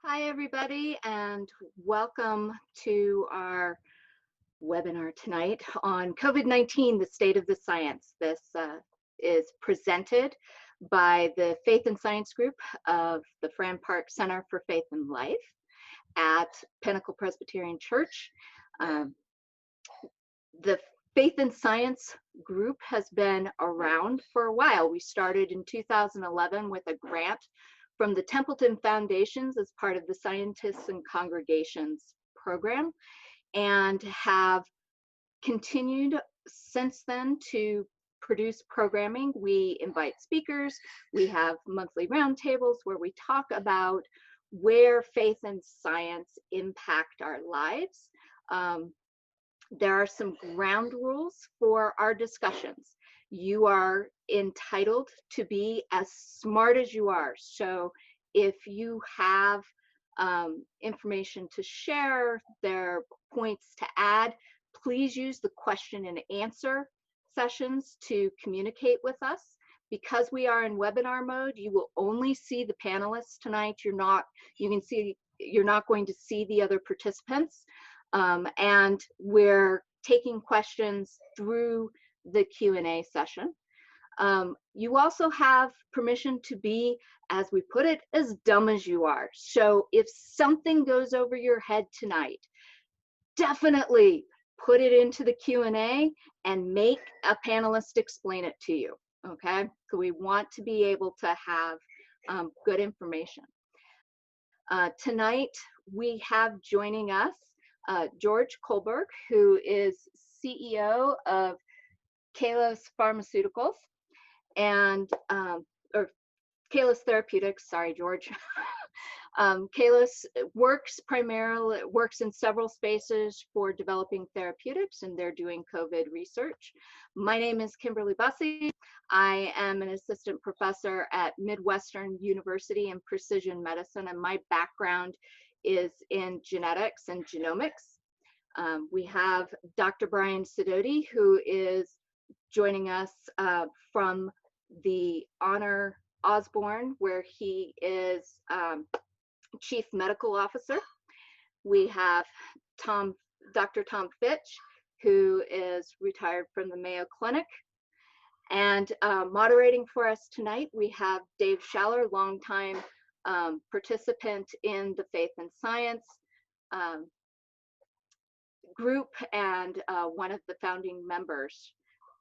Hi, everybody, and welcome to our webinar tonight on COVID-19, the state of the science. This is presented by the Faith and Science Group of the Fran Park Center for Faith and Life at Pinnacle Presbyterian Church. The Faith and Science Group has been around for a while. We started in 2011 with a grant from the Templeton Foundations as part of the Scientists and Congregations program, and have continued since then to produce programming. We invite speakers, we have monthly roundtables where we talk about where faith and science impact our lives. There are some ground rules for our discussions. You are entitled to be as smart as you are. So if you have information to share, there are points to add, please use the question and answer sessions to communicate with us. Because we are in webinar mode, you will only see the panelists tonight. You're not going to see the other participants. And we're taking questions through the Q&A session. You also have permission to be, as we put it, as dumb as you are. So if something goes over your head tonight, definitely put it into the Q&A and make a panelist explain it to you, okay? So we want to be able to have good information. Tonight, we have joining us George Kohlberg, who is CEO of Kalos Pharmaceuticals and or Kalos Therapeutics. Sorry, George. Kalos works in several spaces for developing therapeutics, and they're doing COVID research. My name is Kimberly Bussey. I am an assistant professor at Midwestern University in precision medicine, and my background is in genetics and genomics. We have Dr. Brian Sidoti, who is joining us from the Honor Osborne, where he is Chief Medical Officer. We have Dr. Tom Fitch, who is retired from the Mayo Clinic. And moderating for us tonight, we have Dave Schaller, longtime participant in the Faith and Science group and one of the founding members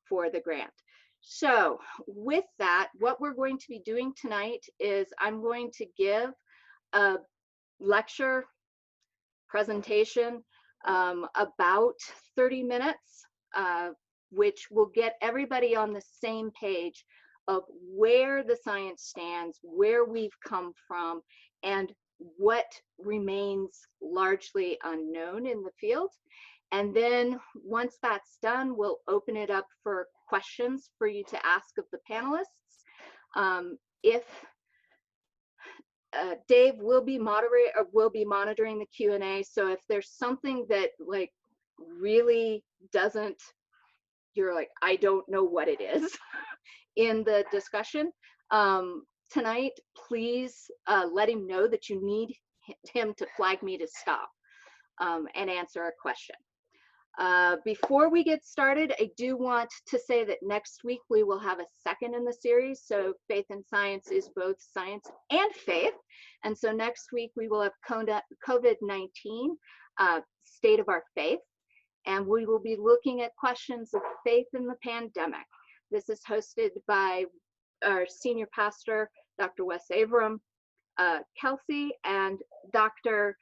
for the grant. So with that, what we're going to be doing tonight is I'm going to give a lecture presentation about 30 minutes, which will get everybody on the same page of where the science stands, where we've come from, and what remains largely unknown in the field. And then once that's done, we'll open it up for questions for you to ask of the panelists. Dave will be monitoring the Q&A. So if there's something that like really doesn't, you're like, I don't know what it is in the discussion tonight, please let him know that you need him to flag me to stop and answer a question. Before we get started, I do want to say that next week we will have a second in the series. So Faith and Science is both science and faith. And so next week we will have COVID-19, State of Our Faith. And we will be looking at questions of faith in the pandemic. This is hosted by our senior pastor, Dr. Wes Avram Kelsey, and Dr.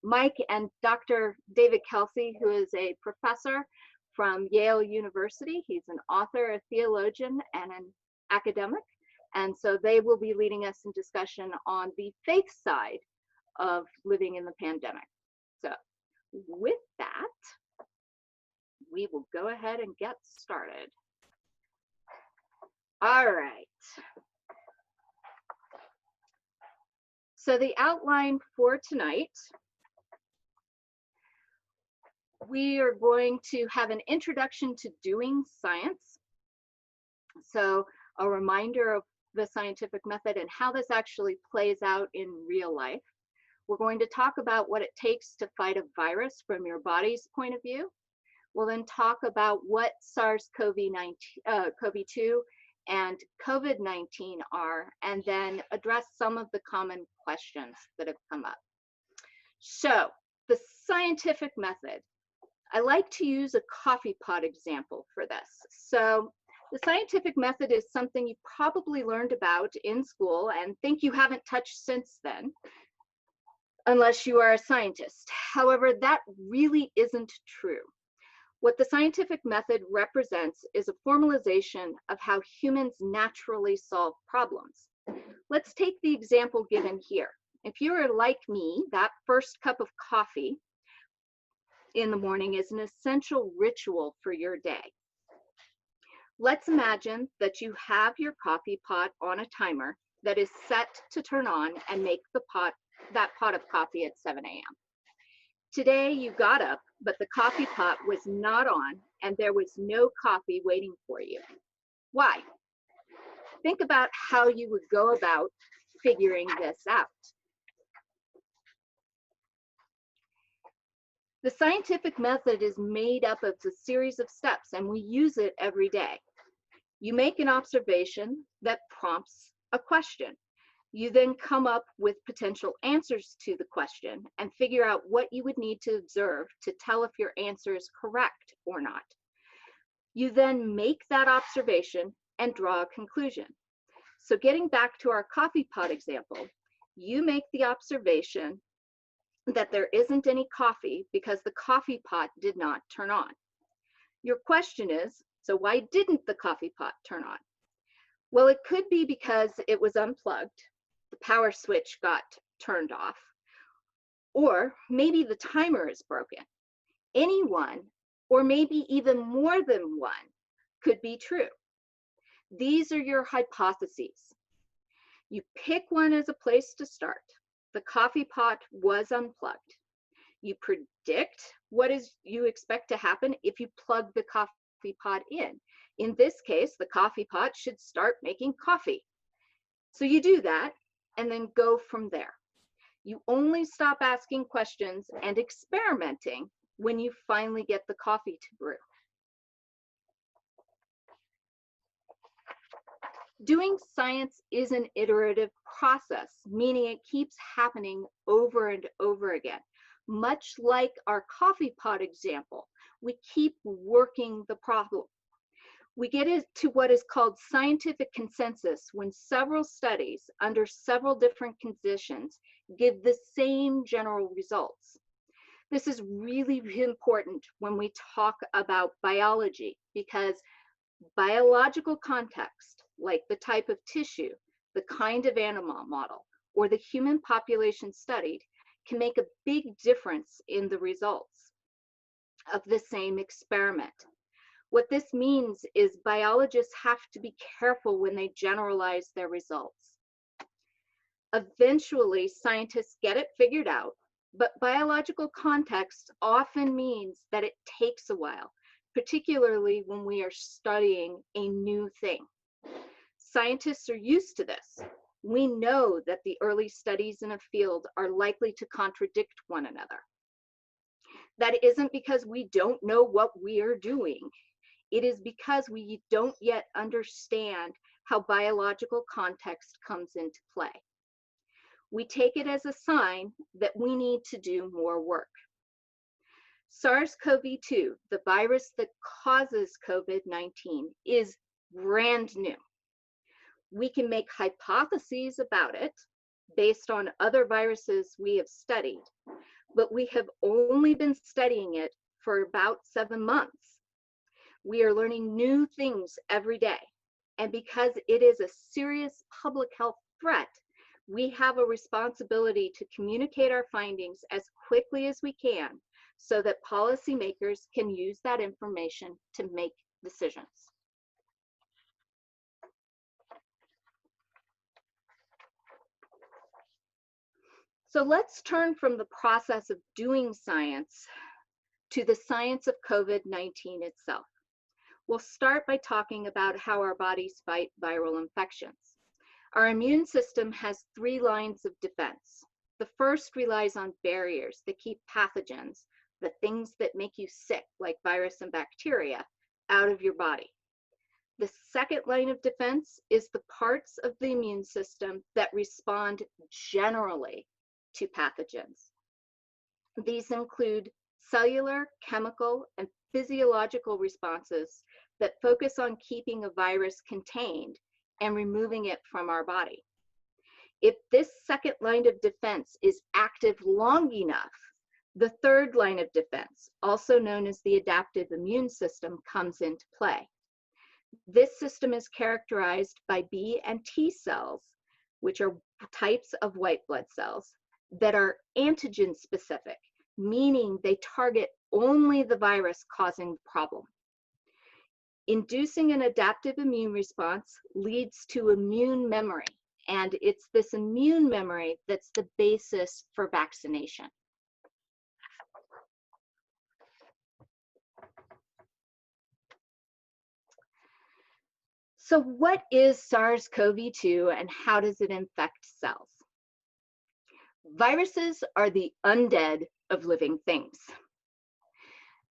Mike and Dr. David Kelsey, who is a professor from Yale University. He's an author, a theologian, and an academic. And so they will be leading us in discussion on the faith side of living in the pandemic. So with that, we will go ahead and get started. All right. So the outline for tonight, we are going to have an introduction to doing science. So a reminder of the scientific method and how this actually plays out in real life. We're going to talk about what it takes to fight a virus from your body's point of view. We'll then talk about what SARS-CoV-2 and COVID-19 are, and then address some of the common questions that have come up. So, the scientific method. I like to use a coffee pot example for this. So, the scientific method is something you probably learned about in school and think you haven't touched since then, unless you are a scientist. However, that really isn't true. What the scientific method represents is a formalization of how humans naturally solve problems. Let's take the example given here. If you are like me, that first cup of coffee in the morning is an essential ritual for your day. Let's imagine that you have your coffee pot on a timer that is set to turn on and make that pot of coffee at 7 a.m. Today you got up, but the coffee pot was not on and there was no coffee waiting for you. Why? Think about how you would go about figuring this out. The scientific method is made up of a series of steps, and we use it every day. You make an observation that prompts a question. You then come up with potential answers to the question and figure out what you would need to observe to tell if your answer is correct or not. You then make that observation and draw a conclusion. So getting back to our coffee pot example, you make the observation that there isn't any coffee because the coffee pot did not turn on. Your question is, so why didn't the coffee pot turn on? Well, it could be because it was unplugged, the power switch got turned off, or maybe the timer is broken. Any one, or maybe even more than one, could be true. These are your hypotheses. You pick one as a place to start. The coffee pot was unplugged. You predict what you expect to happen if you plug the coffee pot in. In this case, the coffee pot should start making coffee. So you do that and then go from there. You only stop asking questions and experimenting when you finally get the coffee to brew. Doing science is an iterative process, meaning it keeps happening over and over again. Much like our coffee pot example, we keep working the problem. We get to what is called scientific consensus when several studies under several different conditions give the same general results. This is really important when we talk about biology, because biological context, like the type of tissue, the kind of animal model, or the human population studied, can make a big difference in the results of the same experiment. What this means is biologists have to be careful when they generalize their results. Eventually, scientists get it figured out, but biological context often means that it takes a while, particularly when we are studying a new thing. Scientists are used to this. We know that the early studies in a field are likely to contradict one another. That isn't because we don't know what we are doing. It is because we don't yet understand how biological context comes into play. We take it as a sign that we need to do more work. SARS-CoV-2, the virus that causes COVID-19, is brand new. We can make hypotheses about it based on other viruses we have studied, but we have only been studying it for about 7 months. We are learning new things every day, and because it is a serious public health threat, we have a responsibility to communicate our findings as quickly as we can so that policymakers can use that information to make decisions. So let's turn from the process of doing science to the science of COVID-19 itself. We'll start by talking about how our bodies fight viral infections. Our immune system has 3 lines of defense. The first relies on barriers that keep pathogens, the things that make you sick, like virus and bacteria, out of your body. The second line of defense is the parts of the immune system that respond generally to pathogens. These include cellular, chemical, and physiological responses that focus on keeping a virus contained and removing it from our body. If this second line of defense is active long enough, the third line of defense, also known as the adaptive immune system, comes into play. This system is characterized by B and T cells, which are types of white blood cells that are antigen specific, meaning they target only the virus causing the problem. Inducing an adaptive immune response leads to immune memory, and it's this immune memory that's the basis for vaccination. So what is SARS-CoV-2 and how does it infect cells? Viruses are the undead of living things.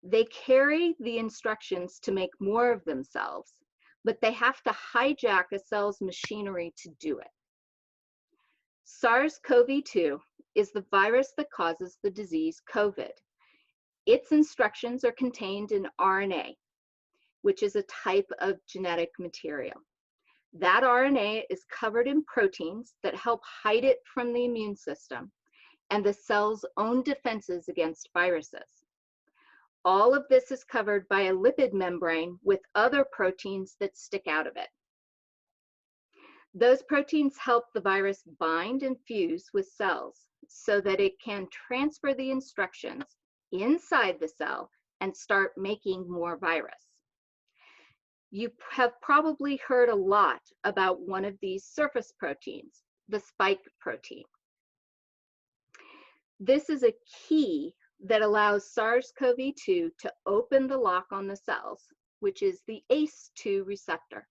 They carry the instructions to make more of themselves, but they have to hijack a cell's machinery to do it. SARS-CoV-2 is the virus that causes the disease COVID. Its instructions are contained in RNA, which is a type of genetic material. That RNA is covered in proteins that help hide it from the immune system and the cell's own defenses against viruses. All of this is covered by a lipid membrane with other proteins that stick out of it. Those proteins help the virus bind and fuse with cells so that it can transfer the instructions inside the cell and start making more virus. You have probably heard a lot about one of these surface proteins, the spike protein. This is a key that allows SARS-CoV-2 to open the lock on the cells, which is the ACE2 receptor.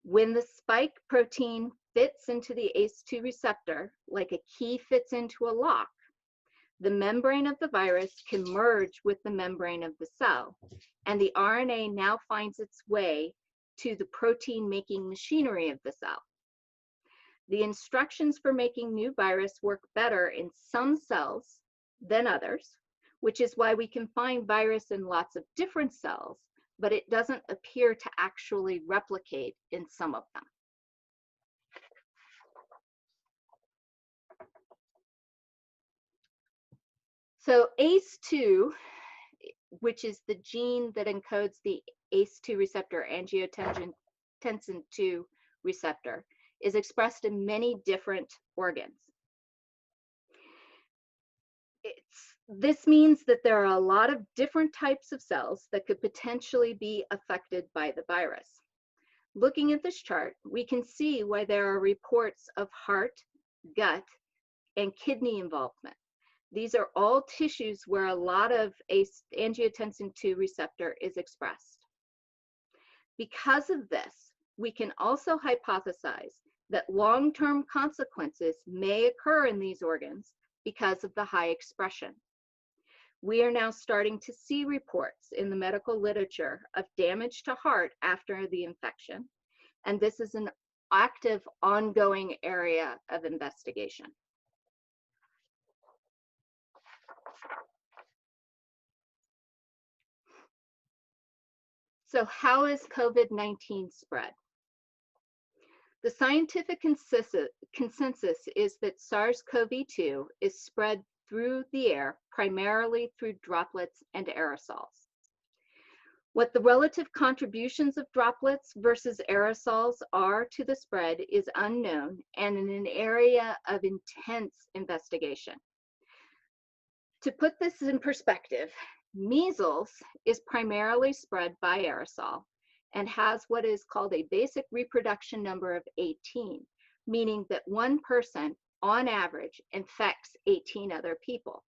When the spike protein fits into the ACE2 receptor, like a key fits into a lock, the membrane of the virus can merge with the membrane of the cell, and the RNA now finds its way to the protein-making machinery of the cell. The instructions for making new virus work better in some cells than others, which is why we can find virus in lots of different cells, but it doesn't appear to actually replicate in some of them. So ACE2, which is the gene that encodes the ACE2 receptor, angiotensin II receptor, is expressed in many different organs. This means that there are a lot of different types of cells that could potentially be affected by the virus. Looking at this chart, we can see why there are reports of heart, gut, and kidney involvement. These are all tissues where a lot of angiotensin II receptor is expressed. Because of this, we can also hypothesize that long-term consequences may occur in these organs because of the high expression. We are now starting to see reports in the medical literature of damage to heart after the infection, and this is an active, ongoing area of investigation. So how is COVID-19 spread? The scientific consensus is that SARS-CoV-2 is spread through the air, primarily through droplets and aerosols. What the relative contributions of droplets versus aerosols are to the spread is unknown and in an area of intense investigation. To put this in perspective, measles is primarily spread by aerosol and has what is called a basic reproduction number of 18, meaning that one person on average infects 18 other people.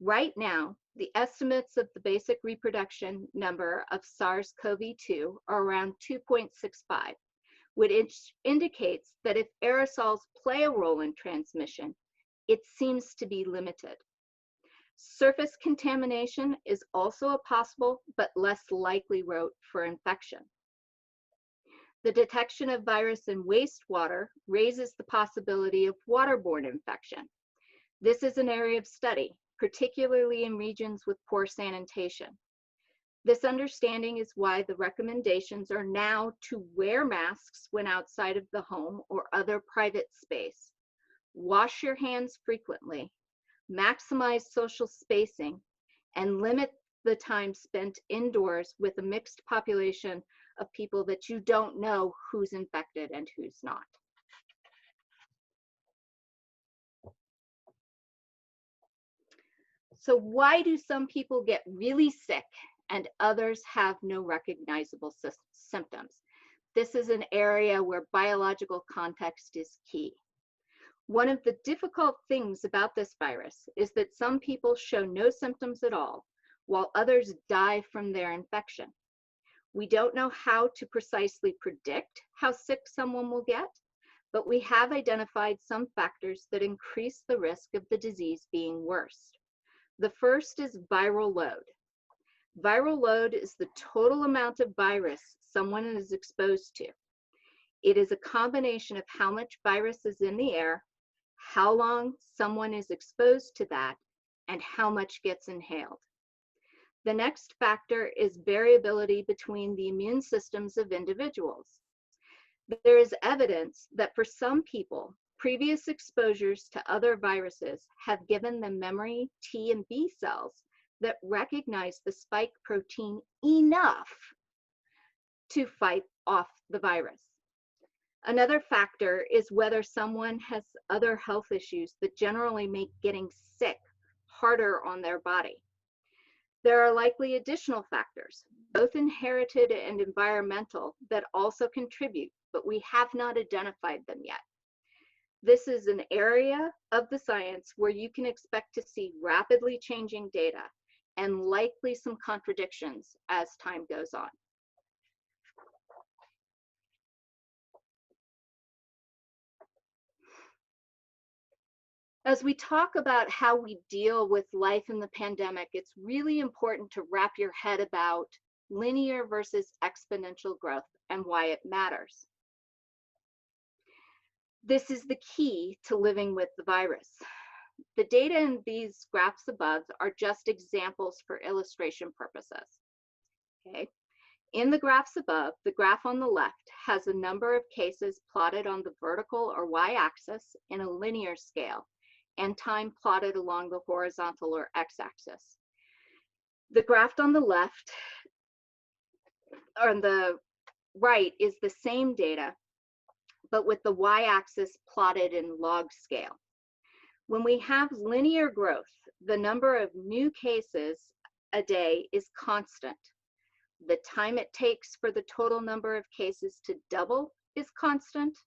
Right now, the estimates of the basic reproduction number of SARS-CoV-2 are around 2.65, which indicates that if aerosols play a role in transmission, it seems to be limited. Surface contamination is also a possible but less likely route for infection. The detection of virus in wastewater raises the possibility of waterborne infection. This is an area of study, particularly in regions with poor sanitation. This understanding is why the recommendations are now to wear masks when outside of the home or other private space, wash your hands frequently, maximize social spacing, and limit the time spent indoors with a mixed population of people that you don't know who's infected and who's not. So why do some people get really sick and others have no recognizable symptoms? This is an area where biological context is key. One of the difficult things about this virus is that some people show no symptoms at all, while others die from their infection. We don't know how to precisely predict how sick someone will get, but we have identified some factors that increase the risk of the disease being worse. The first is viral load. Viral load is the total amount of virus someone is exposed to. It is a combination of how much virus is in the air, how long someone is exposed to that, and how much gets inhaled. The next factor is variability between the immune systems of individuals. There is evidence that for some people, previous exposures to other viruses have given them memory T and B cells that recognize the spike protein enough to fight off the virus. Another factor is whether someone has other health issues that generally make getting sick harder on their body. There are likely additional factors, both inherited and environmental, that also contribute, but we have not identified them yet. This is an area of the science where you can expect to see rapidly changing data and likely some contradictions as time goes on. As we talk about how we deal with life in the pandemic, it's really important to wrap your head about linear versus exponential growth and why it matters. This is the key to living with the virus. The data in these graphs above are just examples for illustration purposes. Okay. In the graphs above, the graph on the left has a number of cases plotted on the vertical or y-axis in a linear scale, and time plotted along the horizontal or x-axis. The graph on the left, or on the right, is the same data, but with the y-axis plotted in log scale. When we have linear growth, the number of new cases a day is constant. The time it takes for the total number of cases to double is constant,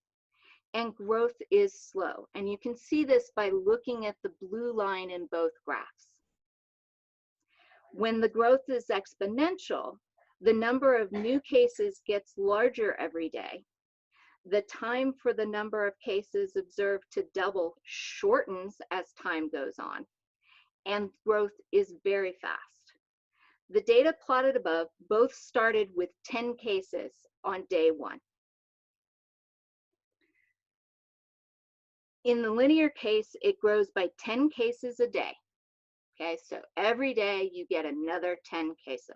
and growth is slow. And you can see this by looking at the blue line in both graphs. When the growth is exponential, the number of new cases gets larger every day. The time for the number of cases observed to double shortens as time goes on, and growth is very fast. The data plotted above both started with 10 cases on day 1. In the linear case, it grows by 10 cases a day. Okay, so every day you get another 10 cases.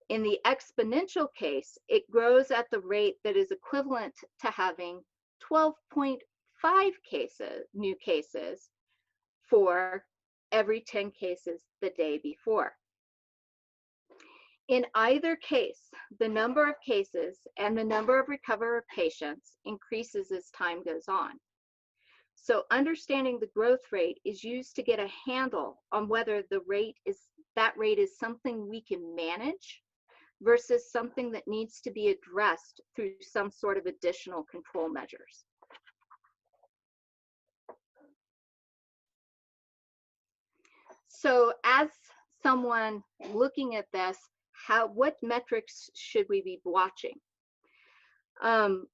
In the exponential case, it grows at the rate that is equivalent to having 12.5 new cases for every 10 cases the day before. In either case, the number of cases and the number of recovered patients increases as time goes on. So understanding the growth rate is used to get a handle on whether that rate is something we can manage versus something that needs to be addressed through some sort of additional control measures. So as someone looking at this, what metrics should we be watching? And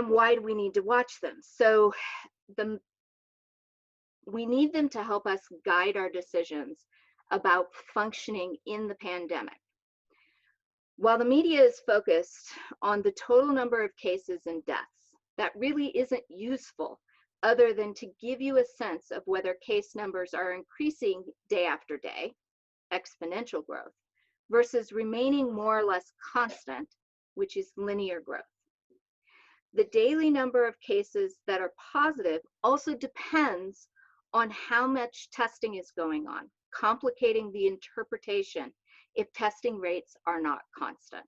why do we need to watch them? So we need them to help us guide our decisions about functioning in the pandemic. While the media is focused on the total number of cases and deaths, that really isn't useful other than to give you a sense of whether case numbers are increasing day after day, exponential growth, versus remaining more or less constant, which is linear growth. The daily number of cases that are positive also depends on how much testing is going on, complicating the interpretation if testing rates are not constant.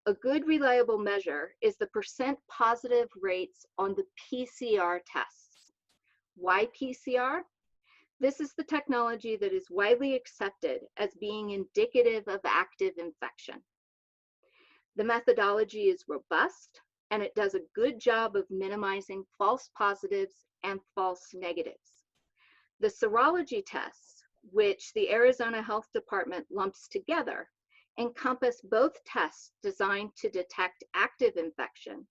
A good reliable measure is the percent positive rates on the PCR tests. Why PCR? This is the technology that is widely accepted as being indicative of active infection. The methodology is robust, and it does a good job of minimizing false positives and false negatives. The serology tests, which the Arizona Health Department lumps together, encompass both tests designed to detect active infection,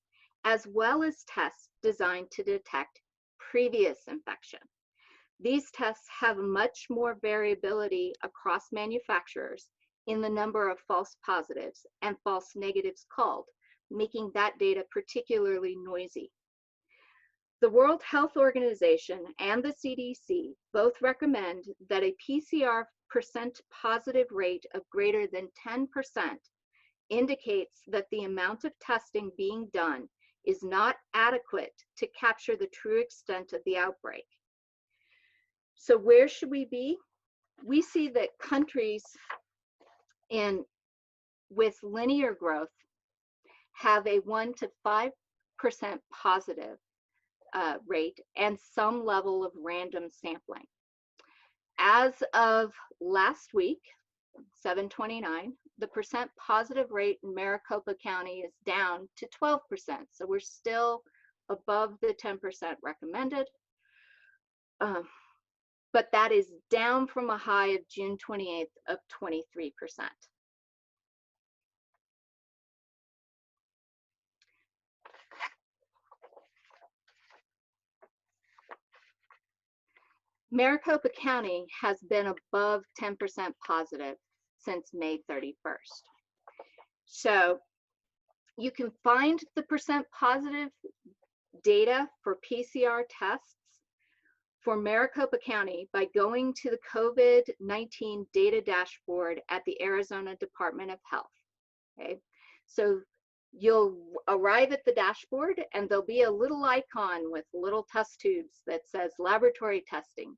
as well as tests designed to detect previous infection. These tests have much more variability across manufacturers in the number of false positives and false negatives called, making that data particularly noisy. The World Health Organization and the CDC both recommend that a PCR percent positive rate of greater than 10% indicates that the amount of testing being done is not adequate to capture the true extent of the outbreak. So where should we be? We see that countries with linear growth have a 1 to 5% positive rate and some level of random sampling. As of last week, 7/29, the percent positive rate in Maricopa County is down to 12%. So we're still above the 10% recommended. But that is down from a high of June 28th of 23%. Maricopa County has been above 10% positive since May 31st. So you can find the percent positive data for PCR tests for Maricopa County by going to the COVID-19 data dashboard at the Arizona Department of Health. Okay, so you'll arrive at the dashboard and there'll be a little icon with little test tubes that says laboratory testing.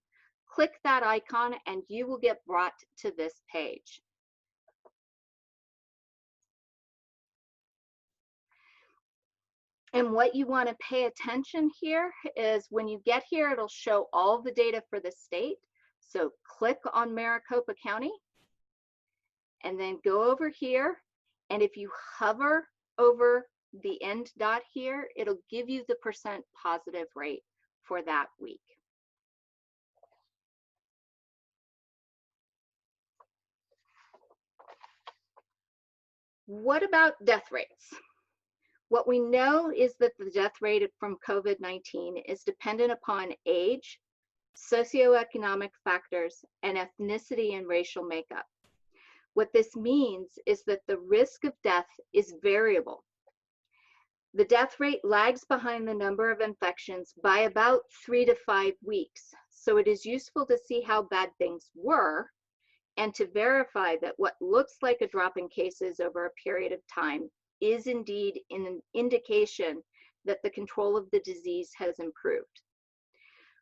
Click that icon and you will get brought to this page. And what you want to pay attention here is when you get here, it'll show all the data for the state. So click on Maricopa County and then go over here. And if you hover over the end dot here, it'll give you the percent positive rate for that week. What about death rates? What we know is that the death rate from COVID-19 is dependent upon age, socioeconomic factors, and ethnicity and racial makeup. What this means is that the risk of death is variable. The death rate lags behind the number of infections by about 3 to 5 weeks. So it is useful to see how bad things were and to verify that what looks like a drop in cases over a period of time is indeed an indication that the control of the disease has improved.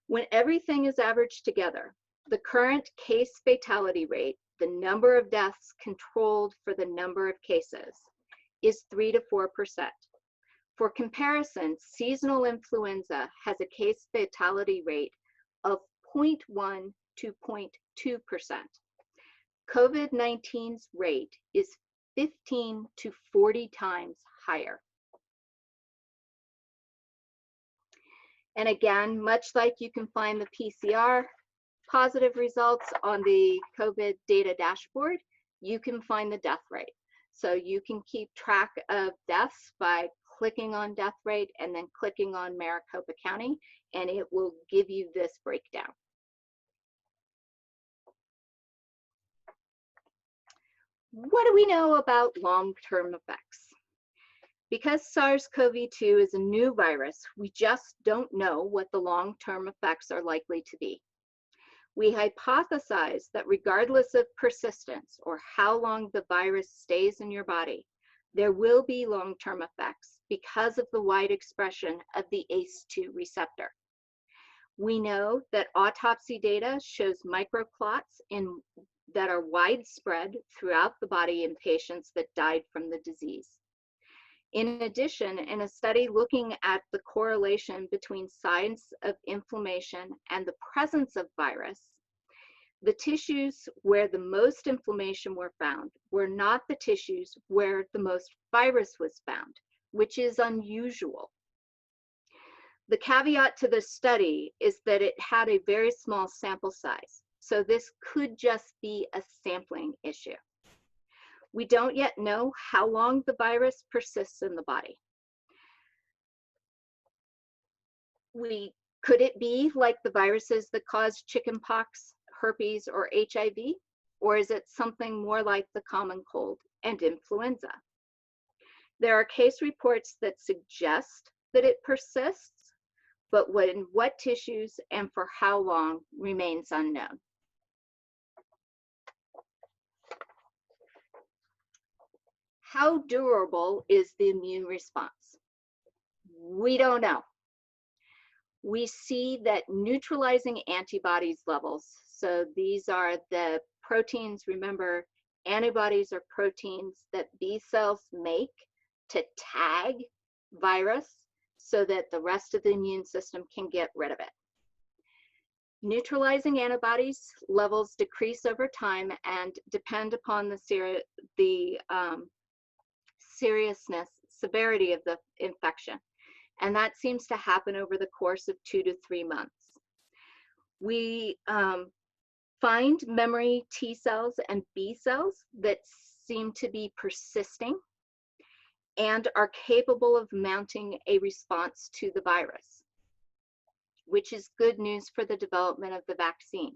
When everything is averaged together, the current case fatality rate, the number of deaths controlled for the number of cases, is 3 to 4%. For comparison, seasonal influenza has a case fatality rate of 0.1 to 0.2%. COVID-19's rate is 15 to 40 times higher. And again, much like you can find the PCR positive results on the COVID data dashboard, you can find the death rate. So you can keep track of deaths by clicking on death rate and then clicking on Maricopa County, and it will give you this breakdown. What do we know about long-term effects? Because SARS-CoV-2 is a new virus, we just don't know what the long-term effects are likely to be. We hypothesize that regardless of persistence or how long the virus stays in your body, there will be long-term effects because of the wide expression of the ACE2 receptor. We know that autopsy data shows microclots that are widespread throughout the body in patients that died from the disease. In addition, in a study looking at the correlation between signs of inflammation and the presence of virus, the tissues where the most inflammation were found were not the tissues where the most virus was found, which is unusual. The caveat to this study is that it had a very small sample size, so this could just be a sampling issue. We don't yet know how long the virus persists in the body. Could it be like the viruses that cause chickenpox, herpes, or HIV? Or is it something more like the common cold and influenza? There are case reports that suggest that it persists, but in what tissues and for how long remains unknown. How durable is the immune response? We don't know. We see that neutralizing antibodies levels, so these are the proteins, remember, antibodies are proteins that B cells make to tag virus so that the rest of the immune system can get rid of it. Neutralizing antibodies levels decrease over time and depend upon the seriousness, severity of the infection. And that seems to happen over the course of 2 to 3 months. We find memory T cells and B cells that seem to be persisting and are capable of mounting a response to the virus, which is good news for the development of the vaccine.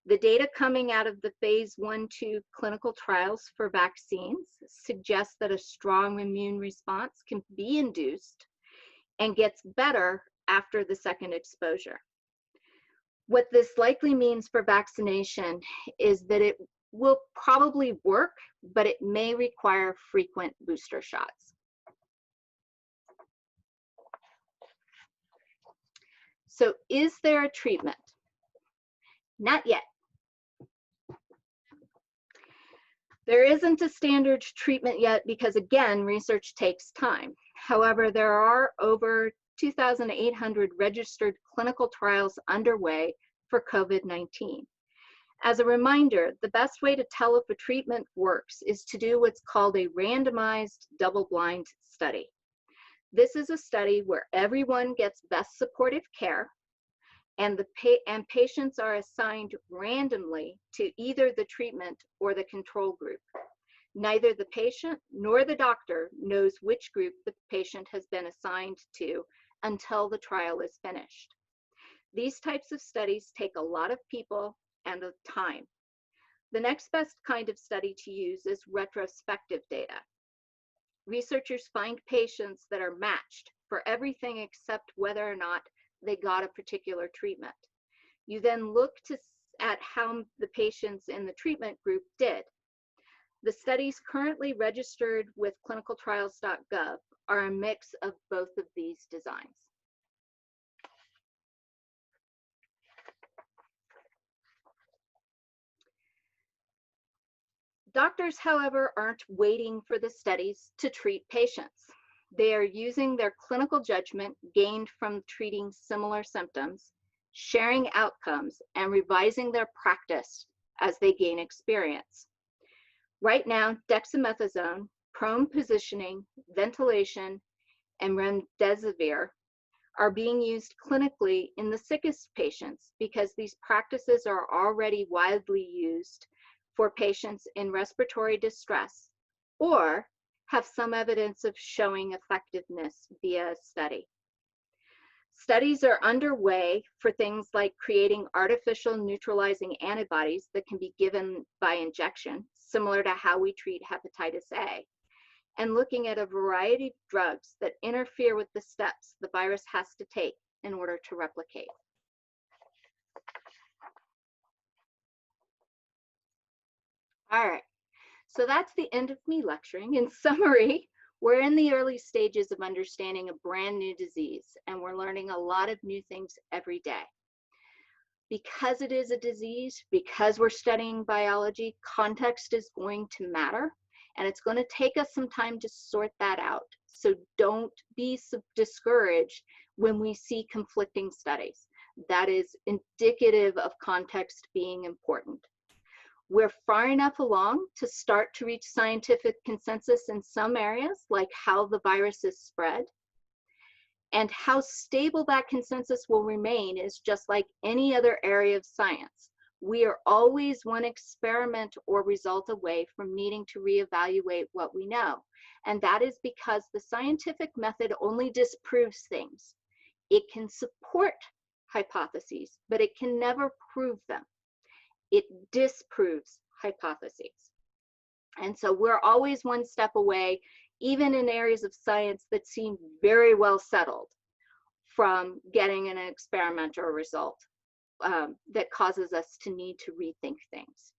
The data coming out of the phase 1-2 clinical trials for vaccines suggests that a strong immune response can be induced and gets better after the second exposure. What this likely means for vaccination is that it will probably work, but it may require frequent booster shots. So is there a treatment? Not yet. There isn't a standard treatment yet because, again, research takes time. However, there are over 2,800 registered clinical trials underway for COVID-19. As a reminder, the best way to tell if a treatment works is to do what's called a randomized double-blind study. This is a study where everyone gets best supportive care, and patients are assigned randomly to either the treatment or the control group. Neither the patient nor the doctor knows which group the patient has been assigned to until the trial is finished. These types of studies take a lot of people and of time. The next best kind of study to use is retrospective data. Researchers find patients that are matched for everything except whether or not they got a particular treatment. You then look at how the patients in the treatment group did. The studies currently registered with clinicaltrials.gov are a mix of both of these designs. Doctors, however, aren't waiting for the studies to treat patients. They are using their clinical judgment gained from treating similar symptoms, sharing outcomes, and revising their practice as they gain experience. Right now, dexamethasone, prone positioning, ventilation, and remdesivir are being used clinically in the sickest patients because these practices are already widely used for patients in respiratory distress or have some evidence of showing effectiveness via a study. Studies are underway for things like creating artificial neutralizing antibodies that can be given by injection, similar to how we treat hepatitis A, and looking at a variety of drugs that interfere with the steps the virus has to take in order to replicate. All right, so that's the end of me lecturing. In summary, we're in the early stages of understanding a brand new disease, and we're learning a lot of new things every day. Because it is a disease, because we're studying biology, context is going to matter, and it's going to take us some time to sort that out. So don't be discouraged when we see conflicting studies. That is indicative of context being important. We're far enough along to start to reach scientific consensus in some areas, like how the virus is spread. And how stable that consensus will remain is just like any other area of science. We are always one experiment or result away from needing to reevaluate what we know. And that is because the scientific method only disproves things. It can support hypotheses, but it can never prove them. It disproves hypotheses. And so we're always one step away, even in areas of science that seem very well settled, from getting an experiment or a result that causes us to need to rethink things.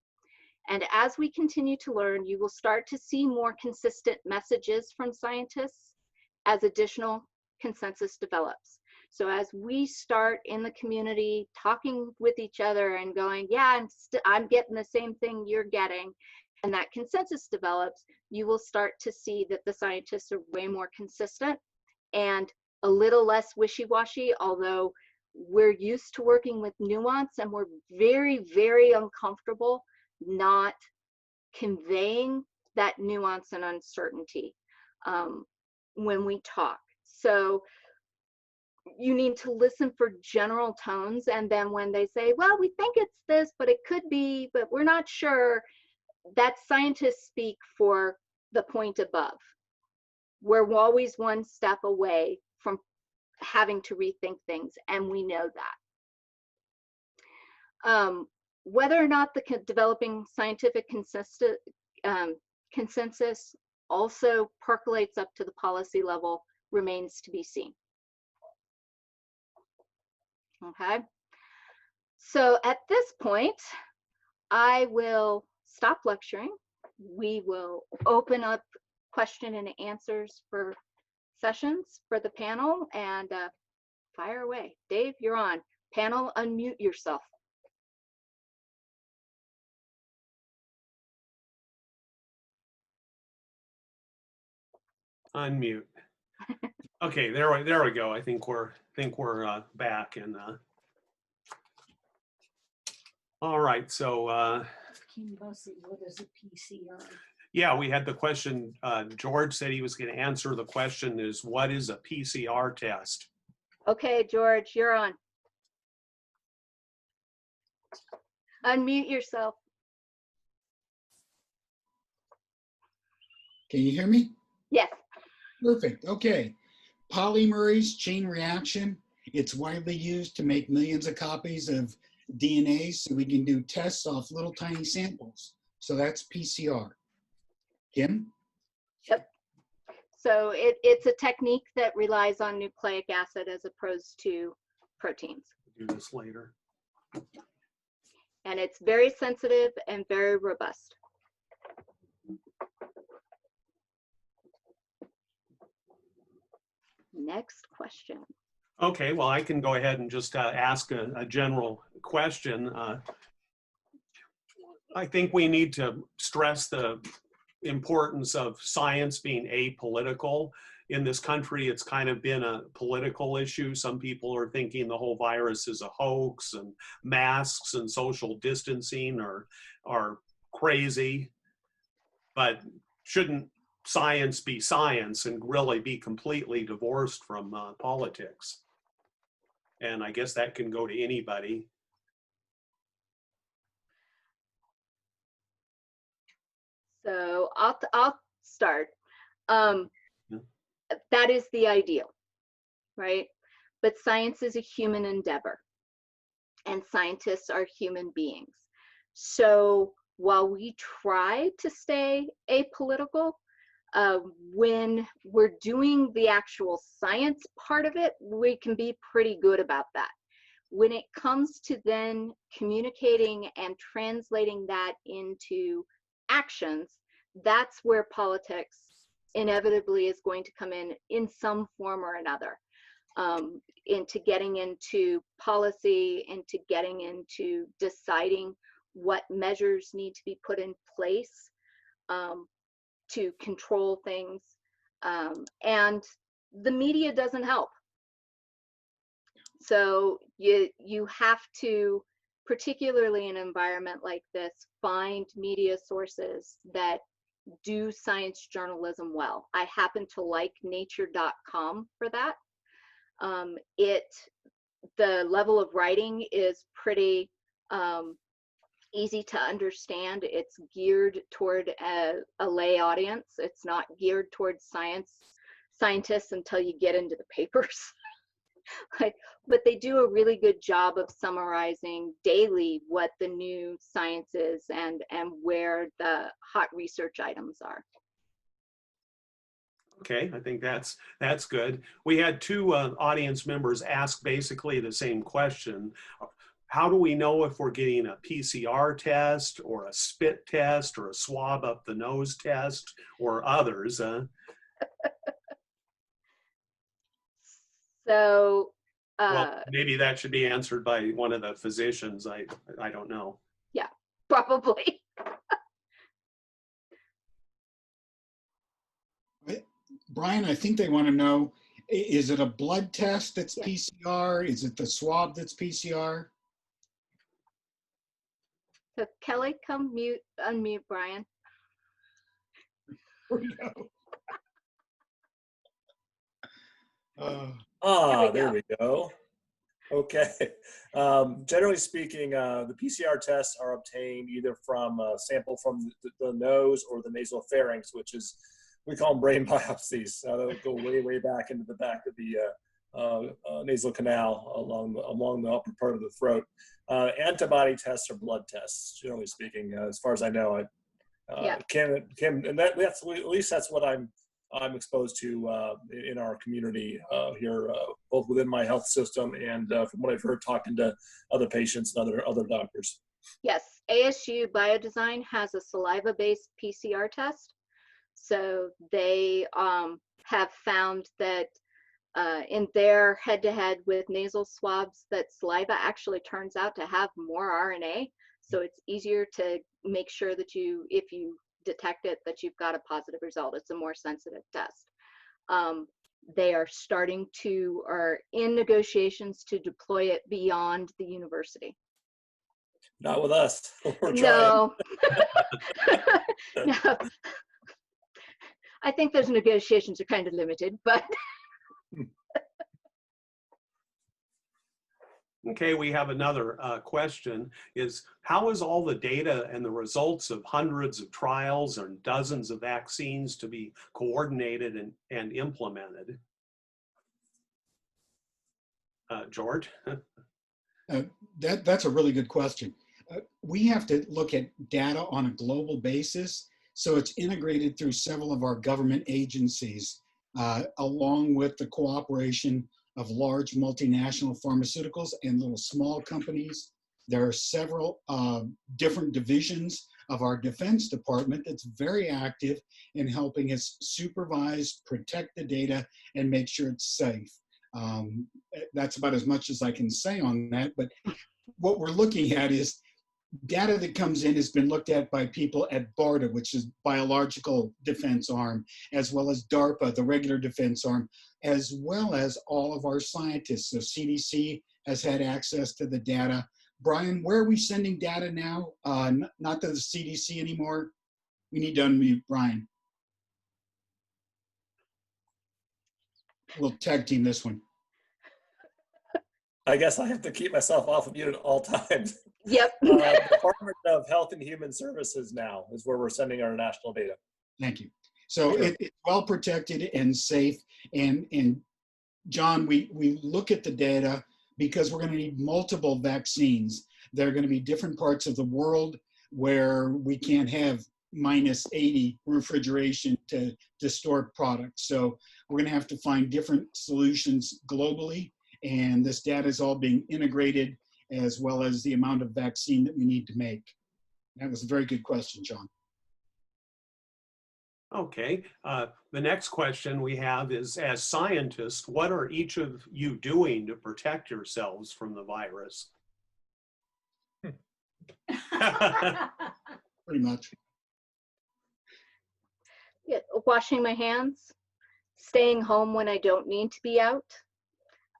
And as we continue to learn, you will start to see more consistent messages from scientists as additional consensus develops. So as we start in the community talking with each other and going, yeah, I'm getting the same thing you're getting, and that consensus develops, you will start to see that the scientists are way more consistent and a little less wishy-washy, although we're used to working with nuance and we're very, very uncomfortable not conveying that nuance and uncertainty when we talk. So you need to listen for general tones, and then when they say, well, we think it's this, but it could be, but we're not sure, that's scientists speak for the point above. We're always one step away from having to rethink things, and we know that. Whether or not the developing scientific consensus also percolates up to the policy level remains to be seen. Okay, so at this point, I will stop lecturing. We will open up question and answers for sessions for the panel, and fire away. Dave, you're on. Panel, unmute yourself. Unmute. Okay, there we go. I think we're back, and all right. So Kim Bussey, what is a PCR? yeah, we had the question. George said he was going to answer the question: is what is a PCR test? Okay, George, you're on. Unmute yourself. Can you hear me? Yes. Perfect. Okay. Polymerase chain reaction. It's widely used to make millions of copies of DNA so we can do tests off little tiny samples. So that's PCR. Kim? Yep. So it's a technique that relies on nucleic acid as opposed to proteins. Do this later. And it's very sensitive and very robust. Next question. Okay, well, I can go ahead and just ask a general question. I think we need to stress the importance of science being apolitical. In this country, it's kind of been a political issue. Some people are thinking the whole virus is a hoax, and masks and social distancing are crazy. But shouldn't science be science and really be completely divorced from politics? And I guess that can go to anybody. So I'll start. Um, Yeah. that is the ideal, right? But science is a human endeavor, and scientists are human beings. So while we try to stay apolitical, when we're doing the actual science part of it, we can be pretty good about that. When it comes to then communicating and translating that into actions, that's where politics inevitably is going to come in some form or another, into getting into policy, into getting into deciding what measures need to be put in place to control things. And the media doesn't help. So you have to, particularly in an environment like this, find media sources that do science journalism well. I happen to like nature.com for that. The level of writing is pretty easy to understand. It's geared toward a lay audience. It's not geared towards scientists until you get into the papers. But they do a really good job of summarizing daily what the new science is and where the hot research items are. Okay, I think that's good. We had two audience members ask basically the same question. How do we know if we're getting a PCR test or a spit test or a swab up the nose test or others? So well, maybe that should be answered by one of the physicians. I don't know. Yeah, probably. Brian, I think they want to know, is it a blood test that's Yeah. PCR? Is it the swab that's PCR? So Kelly, come unmute Brian. There we go. Okay. Generally speaking, the PCR tests are obtained either from a sample from the nose or the nasal pharynx, which is, we call them brain biopsies. They'll go way, way back into the back of the nasal canal along the upper part of the throat. Antibody tests are blood tests, generally speaking, as far as I know. Yeah. And that's at least that's what I'm exposed to in our community here, both within my health system and from what I've heard talking to other patients and other doctors. Yes, ASU Biodesign has a saliva-based PCR test. So they have found that in their head-to-head with nasal swabs, that saliva actually turns out to have more RNA. So it's easier to make sure that if you detect it, that you've got a positive result. It's a more sensitive test. They are in negotiations to deploy it beyond the university. Not with us. We're No. No. I think those negotiations are kind of limited, but. Okay, we have another question, is how is all the data and the results of hundreds of trials and dozens of vaccines to be coordinated and implemented? George? That's a really good question. We have to look at data on a global basis, so it's integrated through several of our government agencies, along with the cooperation of large multinational pharmaceuticals and little small companies. There are several different divisions of our Defense Department that's very active in helping us supervise, protect the data, and make sure it's safe. That's about as much as I can say on that, but what we're looking at is data that comes in has been looked at by people at BARDA, which is Biological Defense Arm, as well as DARPA, the regular defense arm, as well as all of our scientists. So CDC has had access to the data. Brian, where are we sending data now? Not to the CDC anymore. We need to unmute Brian. We'll tag team this one. I guess I have to keep myself off of mute at all times. Yep. Department of Health and Human Services now is where we're sending our national data. Thank you. So Sure. it's well protected and safe. And John, we look at the data because we're going to need multiple vaccines. There are going to be different parts of the world where we can't have minus 80 refrigeration to store products. So we're going to have to find different solutions globally. And this data is all being integrated, as well as the amount of vaccine that we need to make. That was a very good question, John. Okay, the next question we have is, as scientists, what are each of you doing to protect yourselves from the virus? Pretty much. Yeah, washing my hands, staying home when I don't need to be out.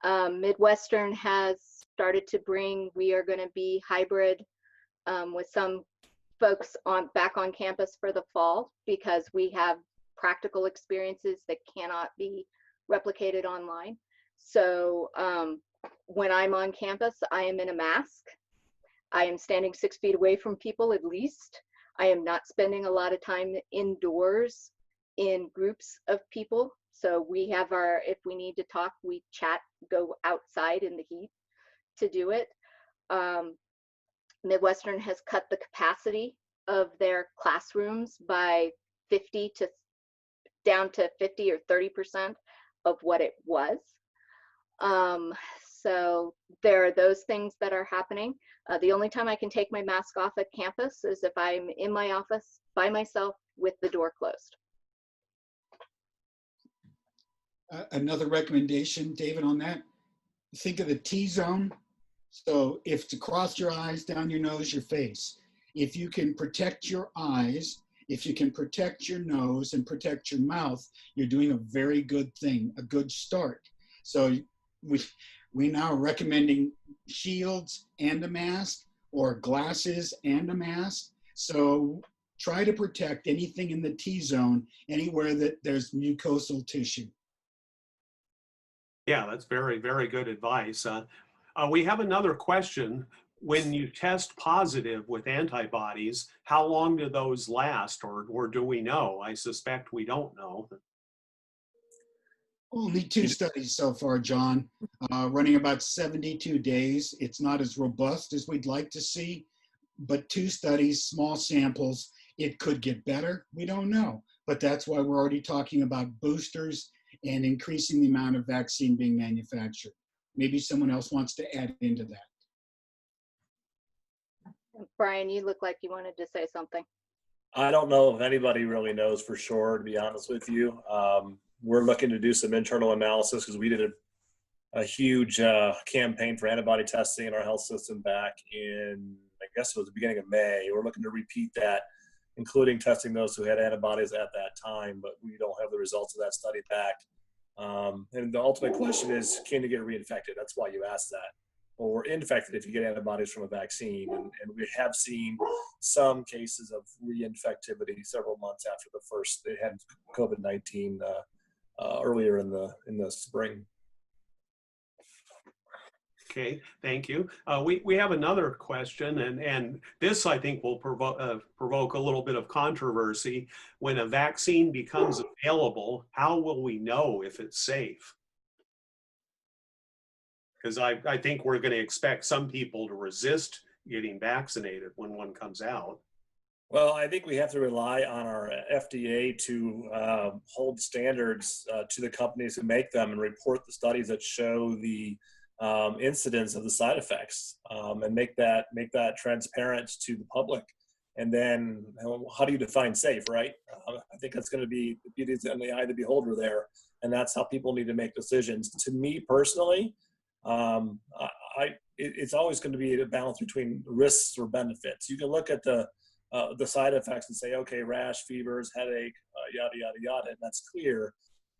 Midwestern has started to bring, we are going to be hybrid with some folks back on campus for the fall, because we have practical experiences that cannot be replicated online. So when I'm on campus, I am in a mask. I am standing 6 feet away from people at least. I am not spending a lot of time indoors in groups of people. So we have if we need to talk, we chat, go outside in the heat to do it. Midwestern has cut the capacity of their classrooms by down to 50 or 30% of what it was. So there are those things that are happening. The only time I can take my mask off at campus is if I'm in my office by myself with the door closed. Another recommendation, David, on that, think of the T-zone. So if to cross your eyes, down your nose, your face, if you can protect your eyes, if you can protect your nose and protect your mouth, you're doing a very good thing, a good start. So we now are recommending shields and a mask, or glasses and a mask. So try to protect anything in the T-zone, anywhere that there's mucosal tissue. Yeah, that's very, very good advice. We have another question. When you test positive with antibodies, how long do those last, or do we know? I suspect we don't know. Only 2 studies so far, John, running about 72 days. It's not as robust as we'd like to see, but 2 studies, small samples. It could get better. We don't know, but that's why we're already talking about boosters and increasing the amount of vaccine being manufactured. Maybe someone else wants to add into that. Brian, you look like you wanted to say something. I don't know if anybody really knows for sure, to be honest with you. We're looking to do some internal analysis because we did a huge campaign for antibody testing in our health system back in, I guess it was the beginning of May. We're looking to repeat that, including testing those who had antibodies at that time, but we don't have the results of that study back. And the ultimate question is, can you get reinfected? That's why you asked that. Well, we're infected if you get antibodies from a vaccine. And we have seen some cases of reinfectivity several months after they had COVID-19 earlier in the spring. Okay, thank you. We have another question, and this I think will provoke a little bit of controversy. When a vaccine becomes available, how will we know if it's safe? Because I think we're going to expect some people to resist getting vaccinated when one comes out. Well, I think we have to rely on our FDA to hold standards to the companies who make them and report the studies that show the incidence of the side effects, and make that transparent to the public. And then how do you define safe, right? I think that's going to be the beauty in the eye of the beholder there, and that's how people need to make decisions. To me personally, it's always going to be a balance between risks or benefits. You can look at the side effects and say, okay, rash, fevers, headache, yada, yada, yada, and that's clear.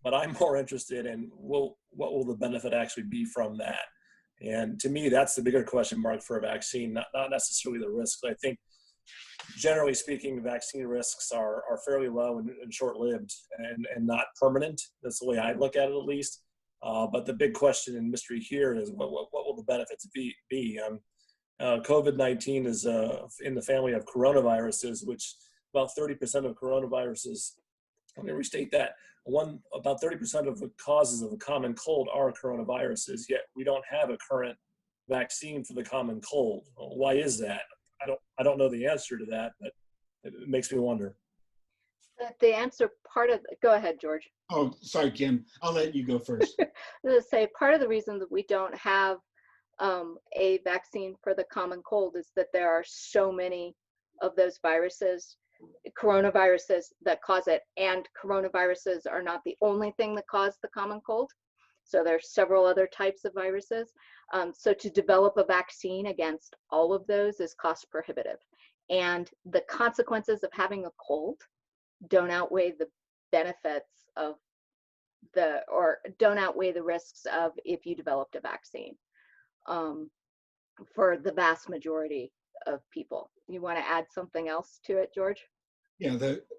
But I'm more interested in what will the benefit actually be from that? And to me, that's the bigger question mark for a vaccine, not necessarily the risks. I think, generally speaking, vaccine risks are fairly low and short-lived and not permanent. That's the way I look at it, at least. But the big question and mystery here is what will the benefits be? COVID-19 is in the family of coronaviruses, which about 30% of coronaviruses, let me restate that, about 30% of the causes of the common cold are coronaviruses, yet we don't have a current vaccine for the common cold. Why is that? I don't know the answer to that, but it makes me wonder. The answer, go ahead, George. Oh, sorry, Kim. I'll let you go first. I was gonna say, part of the reason that we don't have a vaccine for the common cold is that there are so many of those viruses, coronaviruses, that cause it, and coronaviruses are not the only thing that cause the common cold. So there's several other types of viruses. So to develop a vaccine against all of those is cost prohibitive. And the consequences of having a cold don't outweigh the benefits of don't outweigh the risks of if you developed a vaccine for the vast majority of people. You want to add something else to it, George? Yeah,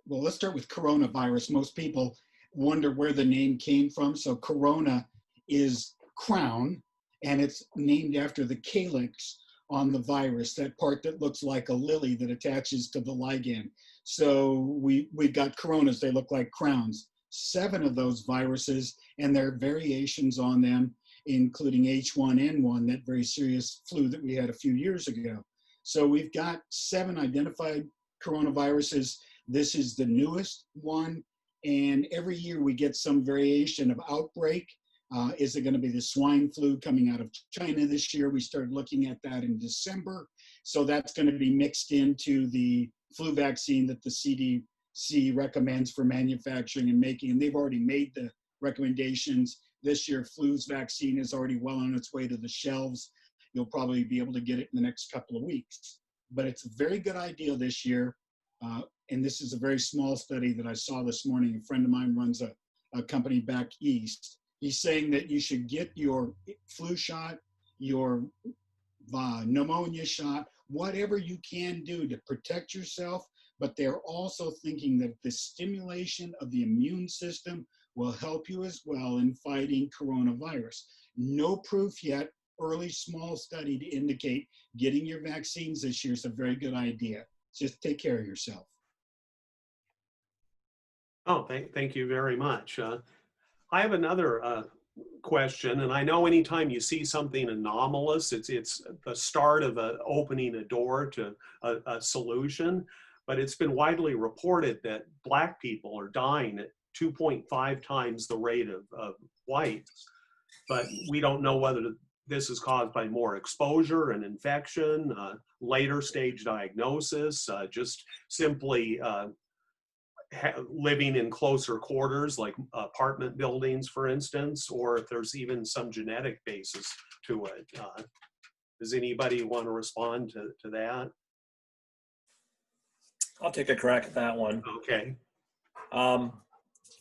well, let's start with coronavirus. Most people wonder where the name came from. So corona is crown, and it's named after the calyx on the virus, that part that looks like a lily that attaches to the ligand. So we've got coronas, they look like crowns. 7 of those viruses, and there are variations on them, including H1N1, that very serious flu that we had a few years ago. So we've got 7 identified coronaviruses. This is the newest one, and every year we get some variation of outbreak. Is it going to be the swine flu coming out of China this year? We started looking at that in December. So that's going to be mixed into the flu vaccine that the CDC recommends for manufacturing and making. And they've already made the recommendations. This year, flu's vaccine is already well on its way to the shelves. You'll probably be able to get it in the next couple of weeks. But it's a very good idea this year. And this is a very small study that I saw this morning. A friend of mine runs a company back east. He's saying that you should get your flu shot, your pneumonia shot, whatever you can do to protect yourself. But they're also thinking that the stimulation of the immune system will help you as well in fighting coronavirus. No proof yet, early small study to indicate getting your vaccines this year is a very good idea. Just take care of yourself. Oh, thank you very much. I have another question, and I know anytime you see something anomalous, it's the start of opening a door to a solution, but it's been widely reported that Black people are dying at 2.5 times the rate of whites, but we don't know whether this is caused by more exposure and infection, later stage diagnosis, just simply living in closer quarters, like apartment buildings, for instance, or if there's even some genetic basis to it. Does anybody want to respond to that? I'll take a crack at that one. Okay.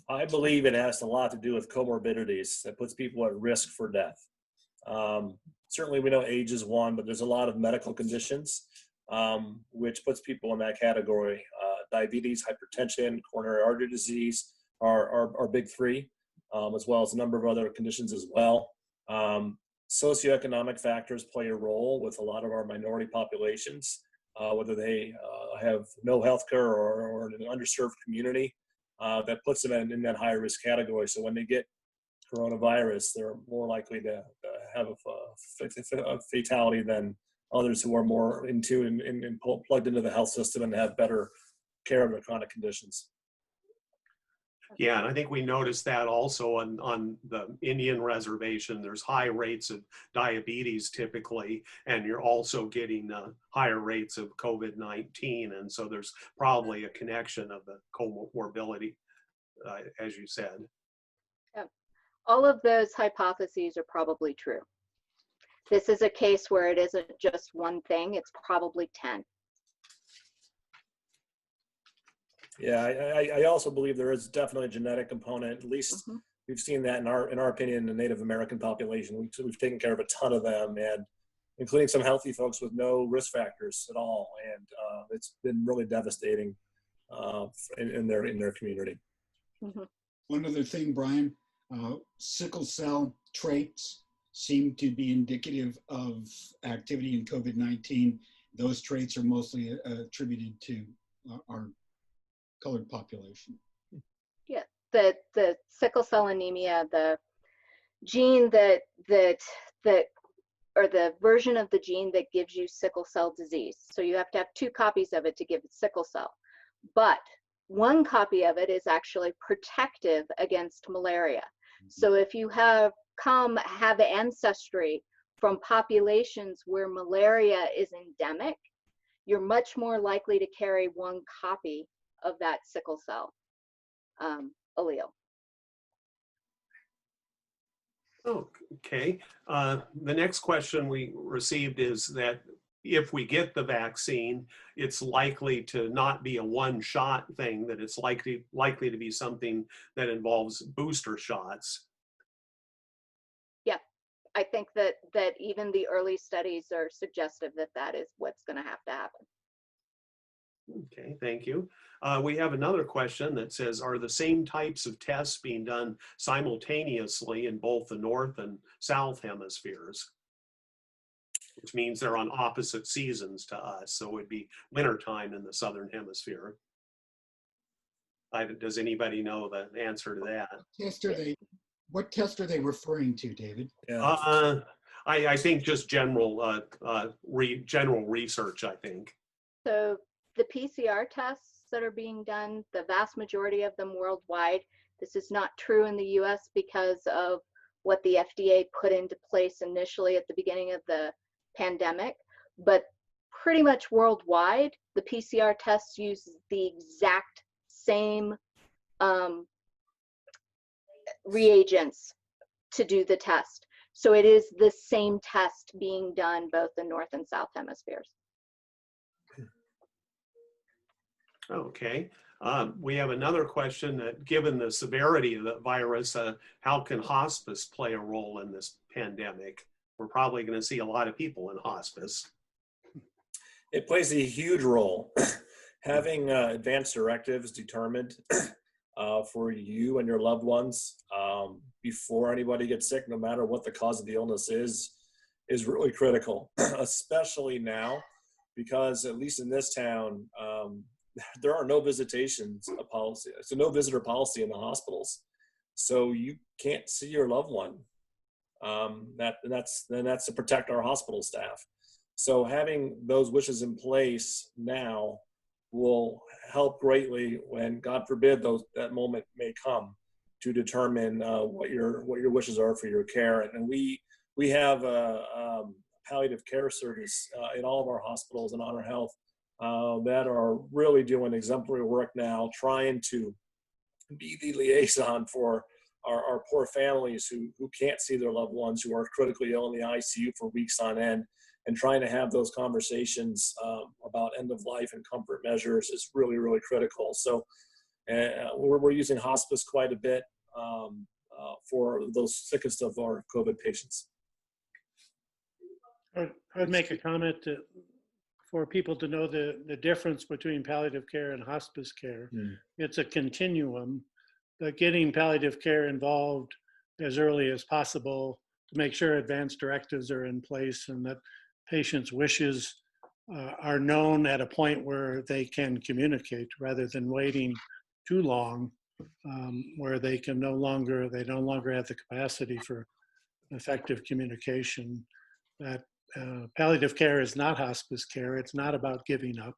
I believe it has a lot to do with comorbidities that puts people at risk for death. Certainly we know age is one, but there's a lot of medical conditions which puts people in that category. Diabetes, hypertension, coronary artery disease are big 3, as well as a number of other conditions as well. Socioeconomic factors play a role with a lot of our minority populations, whether they have no health care or an underserved community, that puts them in that high risk category. So when they get coronavirus, they're more likely to have a fatality than others who are more in tune and plugged into the health system and have better care of their chronic conditions. Yeah, and I think we noticed that also on the Indian reservation. There's high rates of diabetes typically, and you're also getting higher rates of COVID-19. And so there's probably a connection of the comorbidity, as you said. Yeah. All of those hypotheses are probably true. This is a case where it isn't just one thing, it's probably 10. Yeah, I also believe there is definitely a genetic component. At least we've seen that in our opinion, in the Native American population. We've taken care of a ton of them, and including some healthy folks with no risk factors at all. And it's been really devastating in their community. One other thing, Brian, Sickle cell traits seem to be indicative of activity in COVID-19. Those traits are mostly attributed to our colored population. Yeah, the sickle cell anemia, the gene that or the version of the gene that gives you sickle cell disease. So you have to have 2 copies of it to give it sickle cell. But 1 copy of it is actually protective against malaria. So if you have ancestry from populations where malaria is endemic, you're much more likely to carry 1 copy of that sickle cell allele. Oh, okay. The next question we received is that if we get the vaccine, it's likely to not be a one-shot thing, that it's likely to be something that involves booster shots. Yeah, I think that even the early studies are suggestive that that is what's going to happen. Okay, thank you. We have another question that says, are the same types of tests being done simultaneously in both the north and south hemispheres? Which means they're on opposite seasons to us. So it would be wintertime in the southern hemisphere. Does anybody know the answer to that? What test are they referring to, David? Yeah. I think just general research, I think. So the PCR tests that are being done, the vast majority of them worldwide, this is not true in the US because of what the FDA put into place initially at the beginning of the pandemic, but pretty much worldwide, the PCR tests use the exact same reagents to do the test. So it is the same test being done both in north and south hemispheres. Okay. We have another question that, given the severity of the virus, how can hospice play a role in this pandemic? We're probably going to see a lot of people in hospice. It plays a huge role. Having advanced directives determined for you and your loved ones before anybody gets sick, no matter what the cause of the illness is really critical, especially now, because at least in this town, there are no visitations policy. So no visitor policy in the hospitals. So you can't see your loved one. That's to protect our hospital staff. So having those wishes in place now will help greatly when, God forbid, that moment may come to determine what your wishes are for your care. And we have a palliative care service in all of our hospitals and Honor Health that are really doing exemplary work now, trying to be the liaison for our poor families who can't see their loved ones, who are critically ill in the ICU for weeks on end, and trying to have those conversations about end of life and comfort measures is really, really critical. So we're using hospice quite a bit for those sickest of our COVID patients. I'd make a comment for people to know the difference between palliative care and hospice care. It's a continuum, but getting palliative care involved as early as possible to make sure advanced directives are in place and that patients' wishes are known at a point where they can communicate, rather than waiting too long, where they no longer have the capacity for effective communication. That palliative care is not hospice care. It's not about giving up,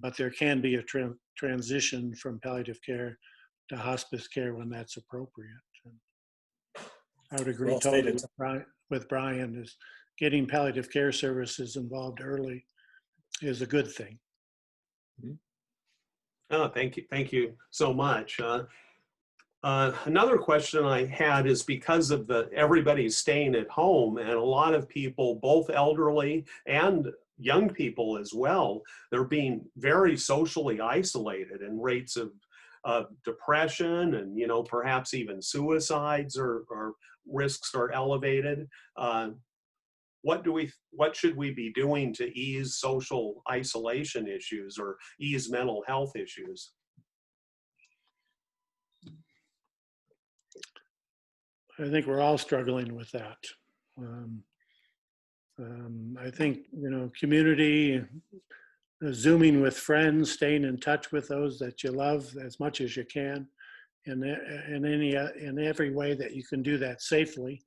but there can be a transition from palliative care to hospice care when that's appropriate. And I would agree totally with Brian, is getting palliative care services involved early is a good thing. Oh, thank you. Thank you so much. Another question I had is, because of everybody's staying at home, and a lot of people, both elderly and young people as well, they're being very socially isolated, and rates of depression and, perhaps even suicides or risks are elevated. What should we be doing to ease social isolation issues or ease mental health issues? I think we're all struggling with that. I think, community, Zooming with friends, staying in touch with those that you love as much as you can, and in every way that you can do that safely.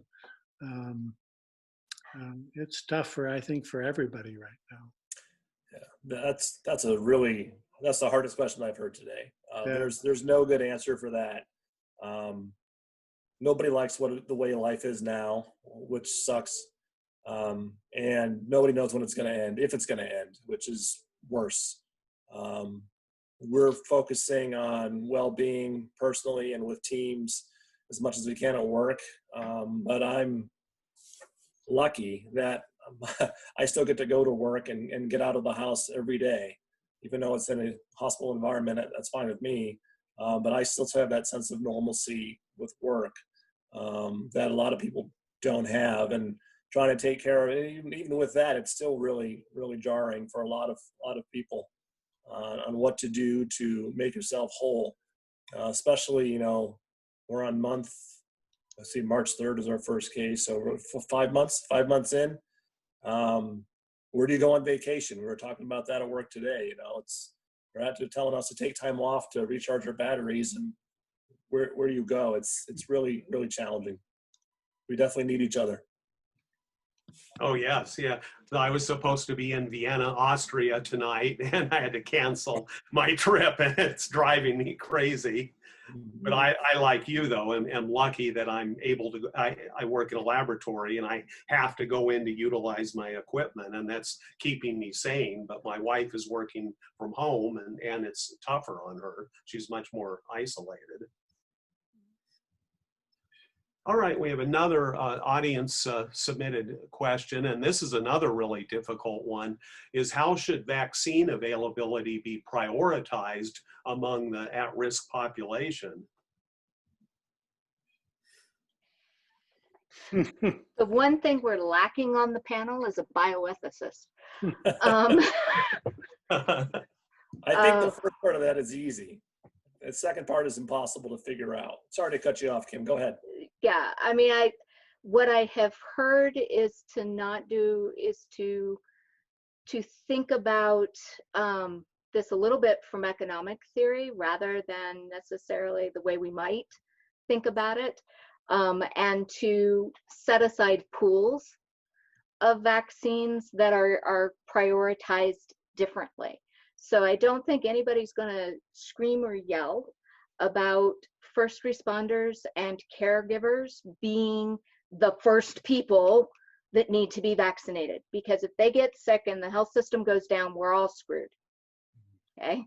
It's tough I think for everybody right now. Yeah, that's the hardest question I've heard today. Yeah. There's no good answer for that. Nobody likes the way life is now, which sucks. And nobody knows when it's going to end, if it's going to end, which is worse. We're focusing on well-being personally and with teams as much as we can at work. But I'm lucky that I still get to go to work and get out of the house every day, even though it's in a hospital environment. That's fine with me. But I still have that sense of normalcy with work that a lot of people don't have, and trying to take care of it. Even with that, it's still really, really jarring for a lot of people on what to do to make yourself whole. Especially, we're on let's see, March 3rd is our first case. So we're 5 months in. Where do you go on vacation? We were talking about that at work today. They're telling us to take time off to recharge our batteries, and where do you go? It's really, really challenging. We definitely need each other. Oh, yes. Yeah. I was supposed to be in Vienna, Austria tonight, and I had to cancel my trip, and it's driving me crazy. But I like you, though, and am lucky that I'm able to. I work in a laboratory, and I have to go in to utilize my equipment, and that's keeping me sane. But my wife is working from home, and it's tougher on her. She's much more isolated. All right, we have another audience submitted question, and this is another really difficult one, is how should vaccine availability be prioritized among the at-risk population? The one thing we're lacking on the panel is a bioethicist. I think the first part of that is easy. The second part is impossible to figure out. Sorry to cut you off, Kim. Go ahead. Yeah, I mean, what I have heard is to think about this a little bit from economic theory rather than necessarily the way we might think about it, and to set aside pools of vaccines that are prioritized differently. So I don't think anybody's going to scream or yell about first responders and caregivers being the first people that need to be vaccinated, because if they get sick and the health system goes down, we're all screwed. Okay,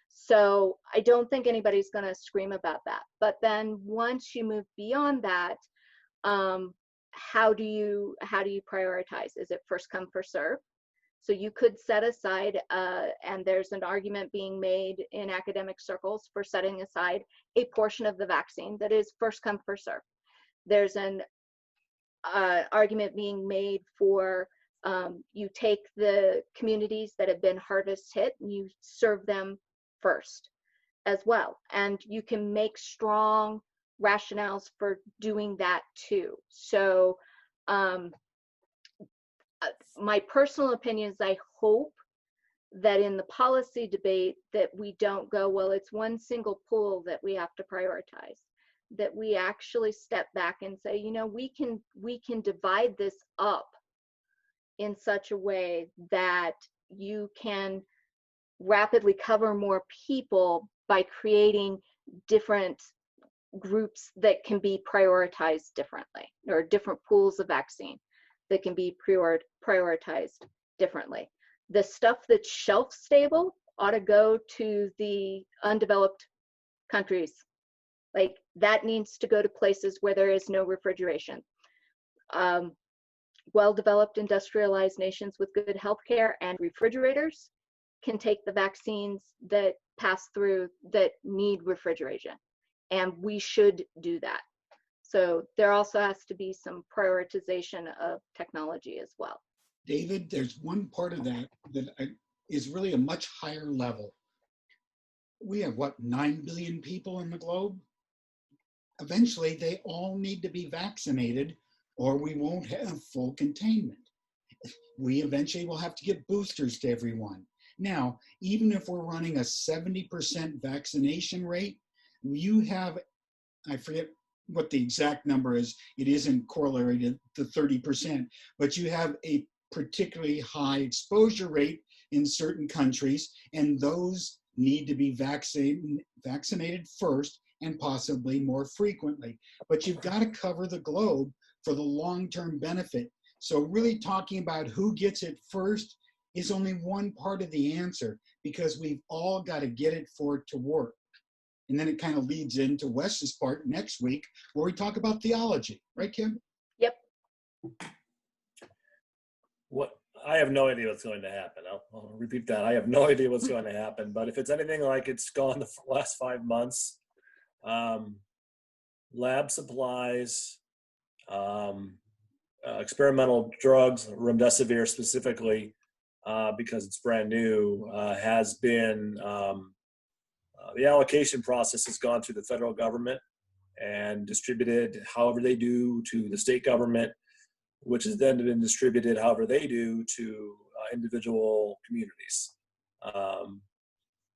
so I don't think anybody's going to scream about that. But then once you move beyond that, how do you prioritize? Is it first come, first serve? So you could set aside, and there's an argument being made in academic circles for setting aside a portion of the vaccine that is first come, first serve. There's an argument being made for you take the communities that have been hardest hit and you serve them first as well. And you can make strong rationales for doing that too. So my personal opinion is I hope that in the policy debate that we don't go, well, it's one single pool that we have to prioritize, that we actually step back and say, we can divide this up in such a way that you can rapidly cover more people by creating different groups that can be prioritized differently, or different pools of vaccine that can be prioritized differently. The stuff that's shelf stable ought to go to the undeveloped countries. Like, that needs to go to places where there is no refrigeration. Well-developed industrialized nations with good healthcare and refrigerators can take the vaccines that pass through that need refrigeration, and we should do that. So there also has to be some prioritization of technology as well. David, there's one part of that is really a much higher level. We have, what, 9 billion people in the globe? eventually they all need to be vaccinated or we won't have full containment. We eventually will have to get boosters to everyone. Now, even if we're running a 70% vaccination rate, you have, I forget what the exact number is, it isn't correlated to 30%, but you have a particularly high exposure rate in certain countries, and those need to be vaccinated first and possibly more frequently. But you've got to cover the globe for the long-term benefit. So really talking about who gets it first is only one part of the answer, because we've all got to get it for it to work. And then it kind of leads into Wes's part next week, where we talk about theology. Right, Kim? Yep. What, I have no idea what's going to happen. I'll repeat that. I have no idea what's going to happen. But if it's anything like it's gone the last 5 months, lab supplies, experimental drugs, remdesivir specifically, because it's brand new, has been, the allocation process has gone through the federal government and distributed however they do to the state government, which has then been distributed however they do to individual communities.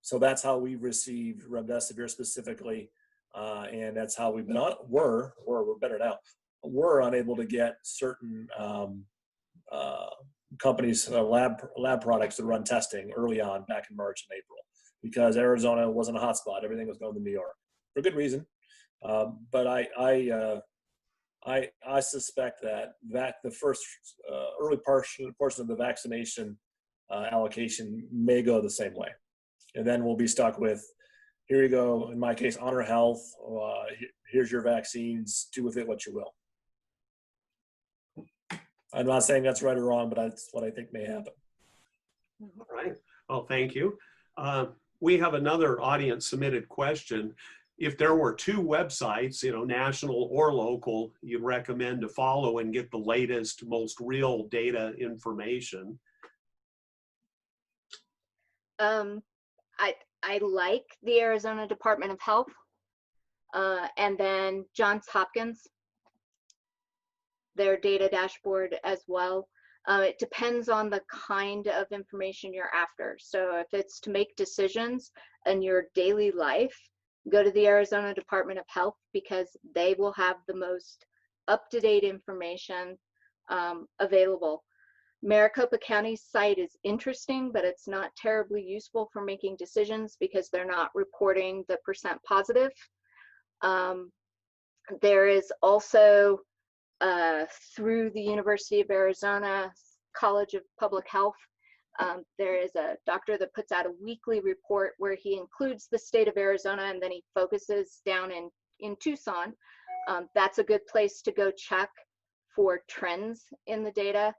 So that's how we've received remdesivir specifically, and that's how we've been we're better now. We're unable to get certain companies, lab products to run testing early on back in March and April, because Arizona wasn't a hotspot. Everything was going to New York for good reason. But I suspect that the first early portion of the vaccination allocation may go the same way. And then we'll be stuck with, here you go, in my case, Honor Health, here's your vaccines, do with it what you will. I'm not saying that's right or wrong, but that's what I think may happen. All right. Well, thank you. We have another audience submitted question. If there were two websites, national or local, you'd recommend to follow and get the latest, most real data information? I like the Arizona Department of Health, and then Johns Hopkins, their data dashboard as well. It depends on the kind of information you're after. So if it's to make decisions in your daily life, go to the Arizona Department of Health, because they will have the most up-to-date information available. Maricopa County's site is interesting, but it's not terribly useful for making decisions because they're not reporting the percent positive. There is also through the University of Arizona College of Public Health, there is a doctor that puts out a weekly report where he includes the state of Arizona, and then he focuses down in Tucson. That's a good place to go check for trends in the data.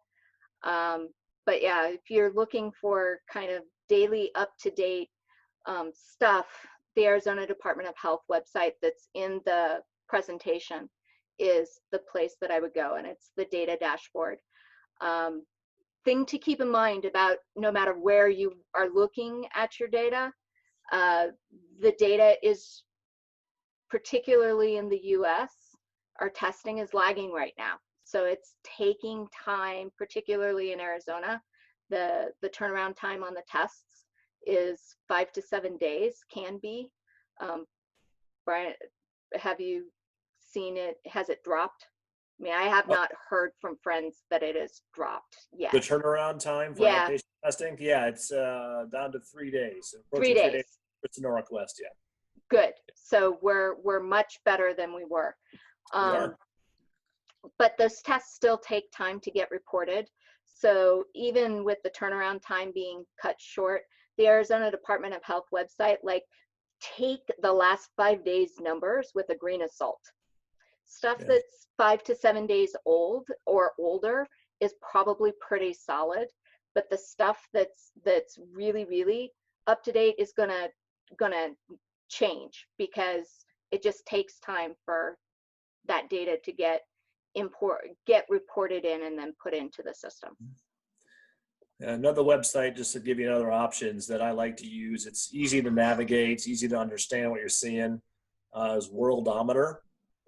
But yeah, if you're looking for kind of daily up-to-date stuff, the Arizona Department of Health website that's in the presentation is the place that I would go, and it's the data dashboard. Thing to keep in mind about no matter where you are looking at your data, the data is, particularly in the US, our testing is lagging right now. So it's taking time, particularly in Arizona. The turnaround time on the tests is 5 to 7 days, can be. Brian, have you seen it? Has it dropped? I mean, I have not heard from friends that it has dropped yet. The turnaround time for outpatient testing? Yeah, it's down to 3 days. 3 days. It's the Northwest, yeah. Good. So we're much better than we were. We are. But those tests still take time to get reported. So even with the turnaround time being cut short, the Arizona Department of Health website, take the last 5 days numbers with a grain of salt. Stuff that's 5 to 7 days old or older is probably pretty solid, but the stuff that's really, really up to date is gonna change, because it just takes time for that data to get reported in and then put into the system. Another website, just to give you other options that I like to use, it's easy to navigate, it's easy to understand what you're seeing, is Worldometer.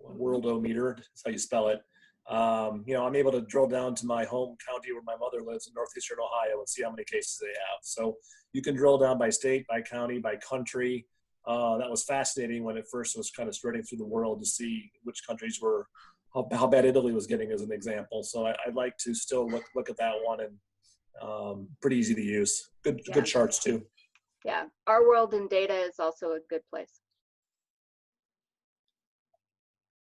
worldometer, that's how you spell it. You know, I'm able to drill down to my home county where my mother lives in northeastern Ohio and see how many cases they have. So you can drill down by state, by county, by country. That was fascinating when it first was kind of spreading through the world to see which countries were, how bad Italy was getting as an example. So I'd like to still look at that one, and pretty easy to use. Good charts too. Yeah, Our World in Data is also a good place.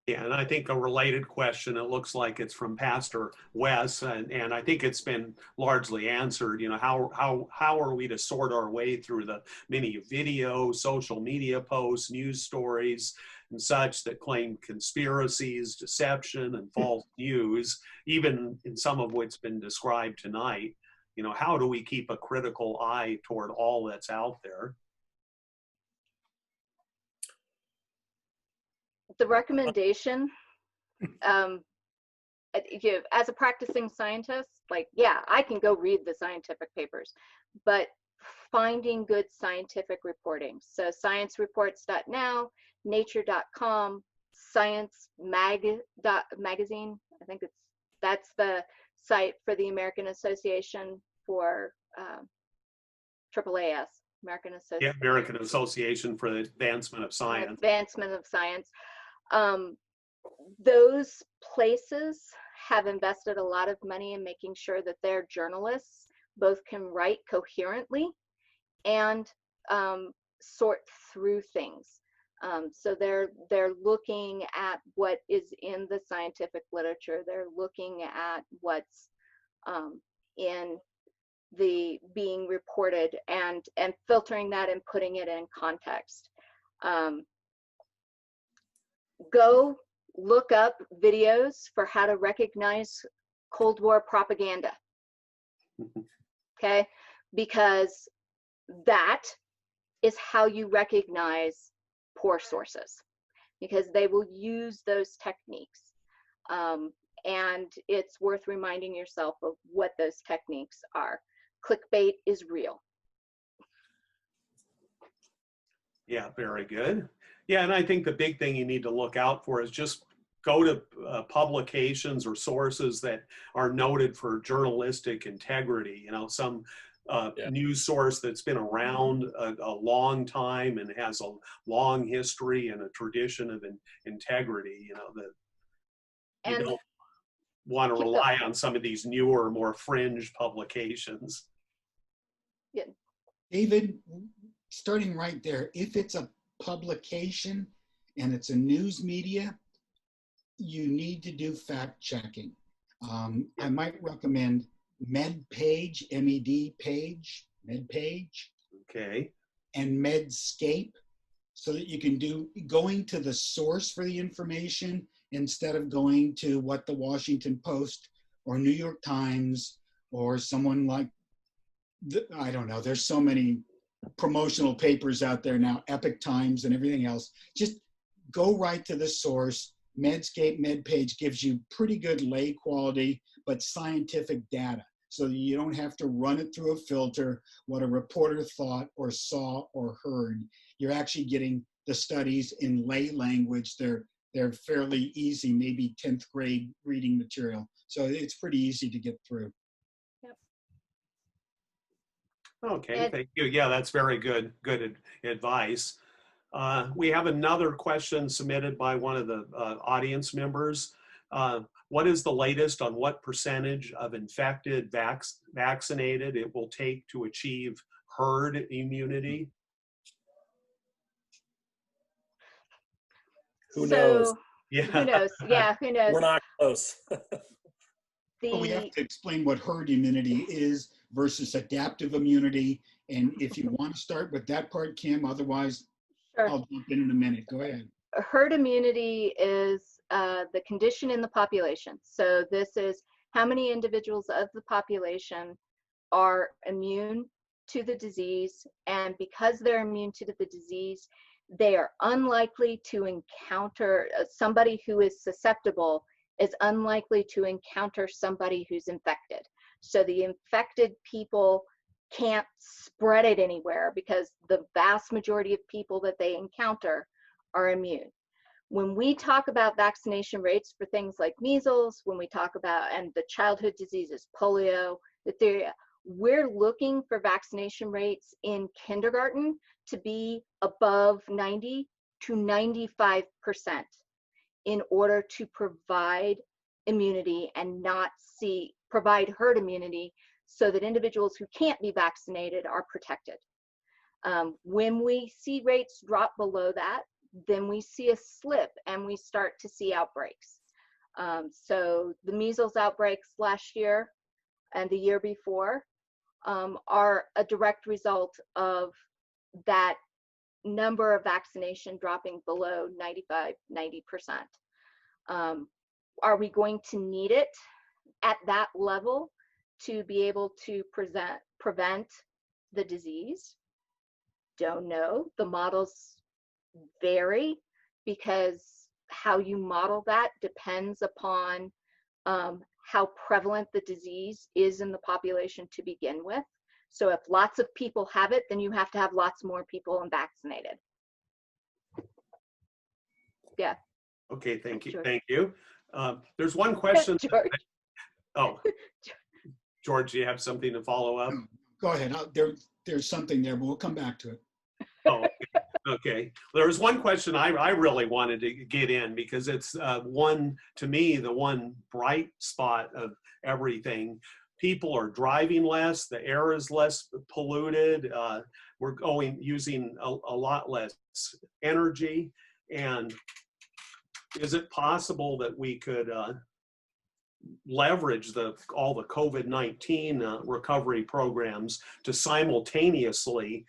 Yeah, and I think a related question, it looks like it's from Pastor Wes, and I think it's been largely answered. You know, how are we to sort our way through the many video, social media posts, news stories, and such that claim conspiracies, deception, and false news, even in some of what's been described tonight? You know, how do we keep a critical eye toward all that's out there? The recommendation, as a practicing scientist, like, yeah, I can go read the scientific papers, but finding good scientific reporting. So sciencereports.now, nature.com, science magazine, I think that's the site for the American Association for AAAS, American Yeah, American Association for the Advancement of Science. Advancement of Science. Those places have invested a lot of money in making sure that their journalists both can write coherently and sort through things. So they're looking at what is in the scientific literature. They're looking at what's in the being reported and filtering that and putting it in context. Go look up videos for how to recognize Cold War propaganda, okay? Because that is how you recognize poor sources, because they will use those techniques. And it's worth reminding yourself of what those techniques are. Clickbait is real. Yeah, very good. Yeah, and I think the big thing you need to look out for is just go to publications or sources that are noted for journalistic integrity. You know, some news source that's been around a long time and has a long history and a tradition of integrity. You know, that you don't want to rely on some of these newer, more fringe publications. Yeah. David, starting right there, if it's a publication and it's a news media, you need to do fact checking. I might recommend MedPage, M-E-D page, MedPage. Okay. And Medscape, so that you can do going to the source for the information instead of going to what the Washington Post or New York Times or someone like, I don't know, there's so many promotional papers out there now, Epic Times and everything else. Just go right to the source. Medscape, MedPage gives you pretty good lay quality, but scientific data. So you don't have to run it through a filter, what a reporter thought or saw or heard. You're actually getting the studies in lay language. They're fairly easy, maybe 10th grade reading material. So it's pretty easy to get through. Okay, thank you. Yeah, that's very good advice. We have another question submitted by one of the audience members. What is the latest on what percentage of infected vaccinated it will take to achieve herd immunity? Who knows? Yeah. Who knows? Yeah, who knows? We're not close. Well, we have to explain what herd immunity is versus adaptive immunity. And if you want to start with that part, Kim, otherwise Sure. I'll jump in a minute. Go ahead. Herd immunity is the condition in the population. So this is how many individuals of the population are immune to the disease, and because they're immune to the disease, they are unlikely to encounter somebody who is susceptible is unlikely to encounter somebody who's infected. So the infected people can't spread it anywhere because the vast majority of people that they encounter are immune. When we talk about vaccination rates for things like measles, when we talk about, and the childhood diseases, polio, diphtheria, we're looking for vaccination rates in kindergarten to be above 90 to 95% in order to provide immunity and not provide herd immunity so that individuals who can't be vaccinated are protected. When we see rates drop below that, then we see a slip and we start to see outbreaks. So the measles outbreaks last year and the year before are a direct result of that number of vaccination dropping below 95, 90%. Are we going to need it at that level to be able to prevent the disease? Don't know. The models vary because how you model that depends upon how prevalent the disease is in the population to begin with. So if lots of people have it, then you have to have lots more people vaccinated. Yeah. Okay, thank you. Sure. Thank you. There's one question. George. Oh, George, do you have something to follow up? Go ahead. There's something there, but we'll come back to it. Oh, okay. There was one question I really wanted to get in because it's one, to me, the one bright spot of everything. People are driving less, the air is less polluted, we're using a lot less energy. And is it possible that we could leverage all the COVID-19 recovery programs to simultaneously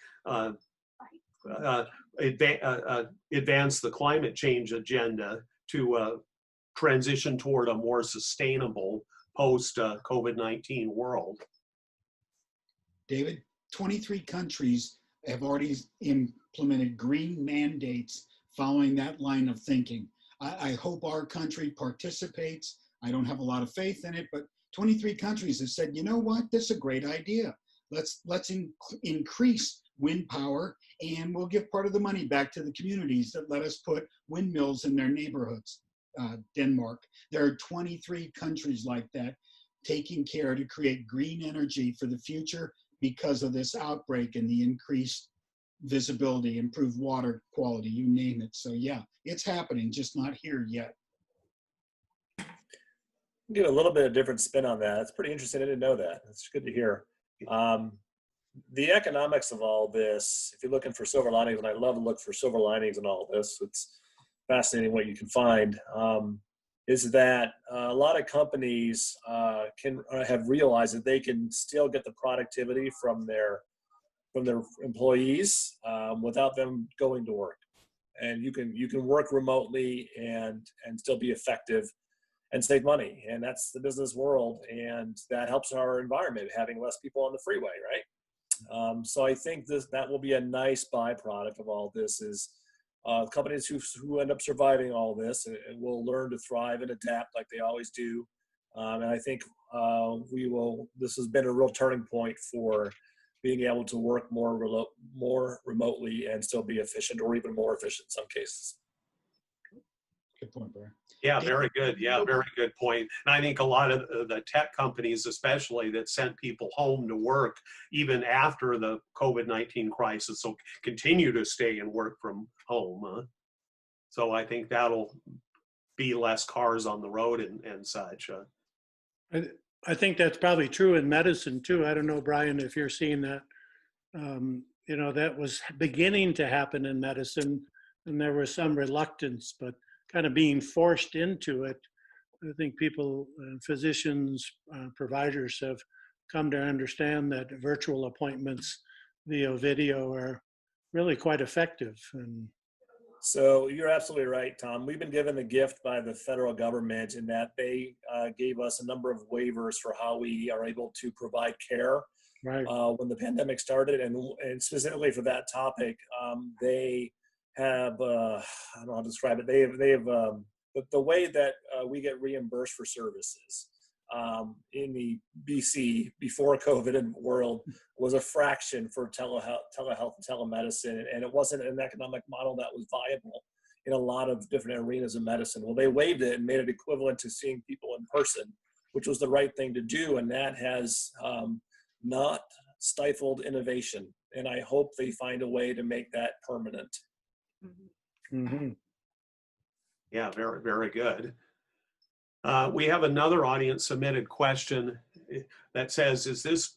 advance the climate change agenda to transition toward a more sustainable post-COVID-19 world? David, 23 countries have already implemented green mandates following that line of thinking. I hope our country participates. I don't have a lot of faith in it, but 23 countries have said, you know what, this is a great idea. Let's increase wind power, and we'll give part of the money back to the communities that let us put windmills in their neighborhoods. Denmark. There are 23 countries like that taking care to create green energy for the future because of this outbreak and the increased visibility, improved water quality, you name it. So yeah, it's happening, just not here yet. Give a little bit of different spin on that. It's pretty interesting. I didn't know that. It's good to hear. The economics of all this, if you're looking for silver linings, and I love to look for silver linings in all this, it's fascinating what you can find, is that a lot of companies have realized that they can still get the productivity from their employees without them going to work. And you can work remotely and still be effective and save money. And that's the business world. And that helps our environment, having less people on the freeway, right? So I think that will be a nice byproduct of all this is companies who end up surviving all this and will learn to thrive and adapt like they always do. And I think this has been a real turning point for being able to work more remotely and still be efficient, or even more efficient in some cases. Good point, Brian. Yeah, very good. Yeah, very good point. And I think a lot of the tech companies, especially, that sent people home to work even after the COVID-19 crisis, so continue to stay and work from home. So I think that'll be less cars on the road and such. I think that's probably true in medicine too. I don't know, Brian, if you're seeing that. That was beginning to happen in medicine, and there was some reluctance, but kind of being forced into it. I think people, physicians, providers have come to understand that virtual appointments via video are really quite effective. And so you're absolutely right, Tom. We've been given the gift by the federal government in that they gave us a number of waivers for how we are able to provide care. Right. When the pandemic started, and specifically for that topic, they have I don't know how to describe it. They have the way that we get reimbursed for services in the BC before COVID and world was a fraction for telehealth and telemedicine, and it wasn't an economic model that was viable in a lot of different arenas of medicine. Well, they waived it and made it equivalent to seeing people in person, which was the right thing to do. And that has not stifled innovation. And I hope they find a way to make that permanent. Mhm. Yeah, very, very good. We have another audience submitted question that says, is this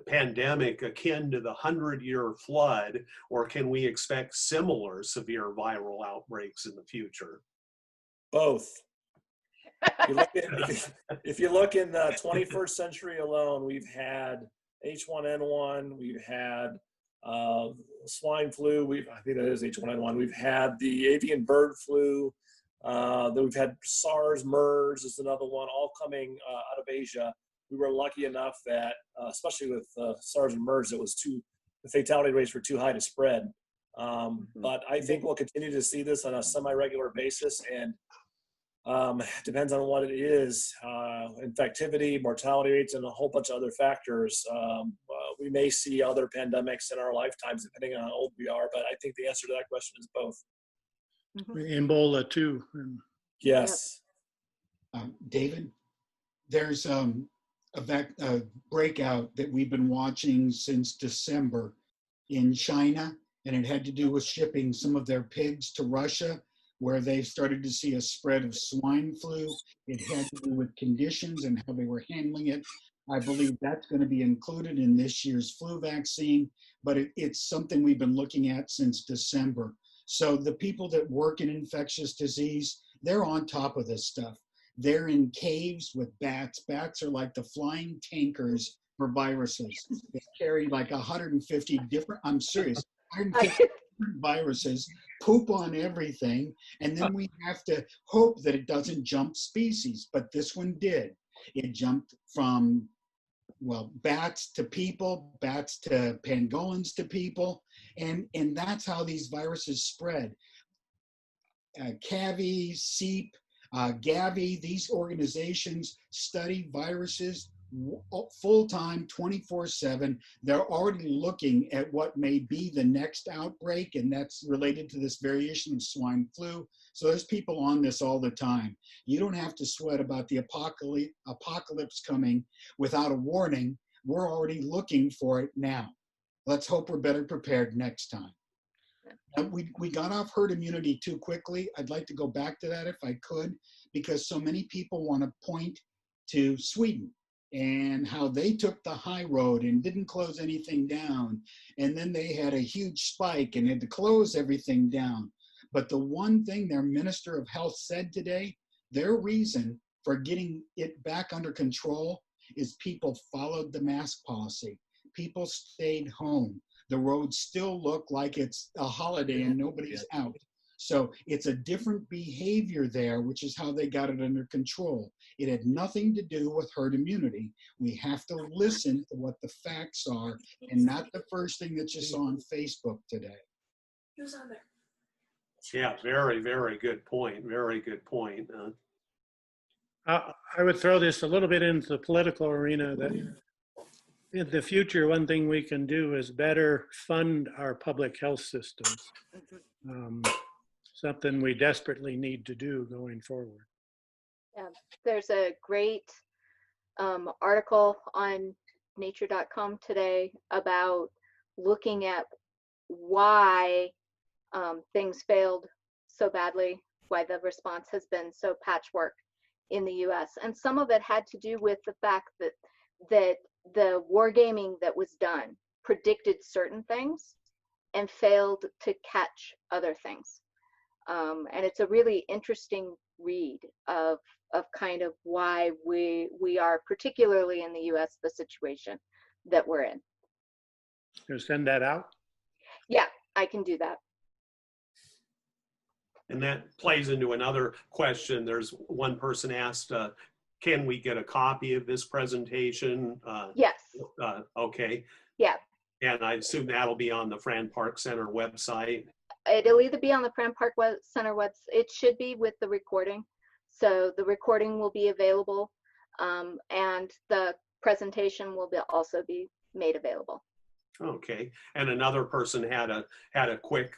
pandemic akin to the 100-year flood, or can we expect similar severe viral outbreaks in the future? Both. If you look in the 21st century alone, we've had H1N1, we've had swine flu, I think that is H1N1, we've had the avian bird flu, then we've had SARS, MERS is another one, all coming out of Asia. We were lucky enough that, especially with SARS and MERS, the fatality rates were too high to spread. But I think we'll continue to see this on a semi-regular basis, and depends on what it is, infectivity, mortality rates, and a whole bunch of other factors. We may see other pandemics in our lifetimes, depending on how old we are, but I think the answer to that question is both. Ebola too. Yes. David, there's a breakout that we've been watching since December in China, and it had to do with shipping some of their pigs to Russia, where they started to see a spread of swine flu. It had to do with conditions and how they were handling it. I believe that's going to be included in this year's flu vaccine, but it's something we've been looking at since December. So the people that work in infectious disease, they're on top of this stuff. They're in caves with bats. Bats are like the flying tankers for viruses. They carry like 150 different, I'm serious, 150 different viruses, poop on everything, and then we have to hope that it doesn't jump species, but this one did. It jumped from, well, bats to people, bats to pangolins to people, and that's how these viruses spread. CAVI, CEP, Gavi, these organizations study viruses full-time, 24/7. They're already looking at what may be the next outbreak, and that's related to this variation of swine flu. So there's people on this all the time. You don't have to sweat about the apocalypse coming without a warning. We're already looking for it now. Let's hope we're better prepared next time. We got off herd immunity too quickly. I'd like to go back to that if I could, because so many people want to point to Sweden and how they took the high road and didn't close anything down. And then they had a huge spike and had to close everything down. But the one thing their Minister of Health said today, their reason for getting it back under control is people followed the mask policy. People stayed home. The roads still look like it's a holiday and nobody's out. So it's a different behavior there, which is how they got it under control. It had nothing to do with herd immunity. We have to listen to what the facts are and not the first thing that you saw on Facebook today. Who's on there? Yeah, very, very good point. Very good point. I would throw this a little bit into the political arena, that in the future, one thing we can do is better fund our public health systems. Something we desperately need to do going forward. Yeah, there's a great article on nature.com today about looking at why things failed so badly, why the response has been so patchwork in the US. And some of it had to do with the fact that the wargaming that was done predicted certain things and failed to catch other things. And it's a really interesting read of kind of why we are, particularly in the US, the situation that we're in. You send that out? Yeah, I can do that. And that plays into another question. There's one person asked, can we get a copy of this presentation? Yes. Okay. Yeah. And I assume that'll be on the Fran Park Center website. It'll either be on the Fran Park Center website. It should be with the recording. So the recording will be available, and the presentation will also be made available. Okay. And another person had a quick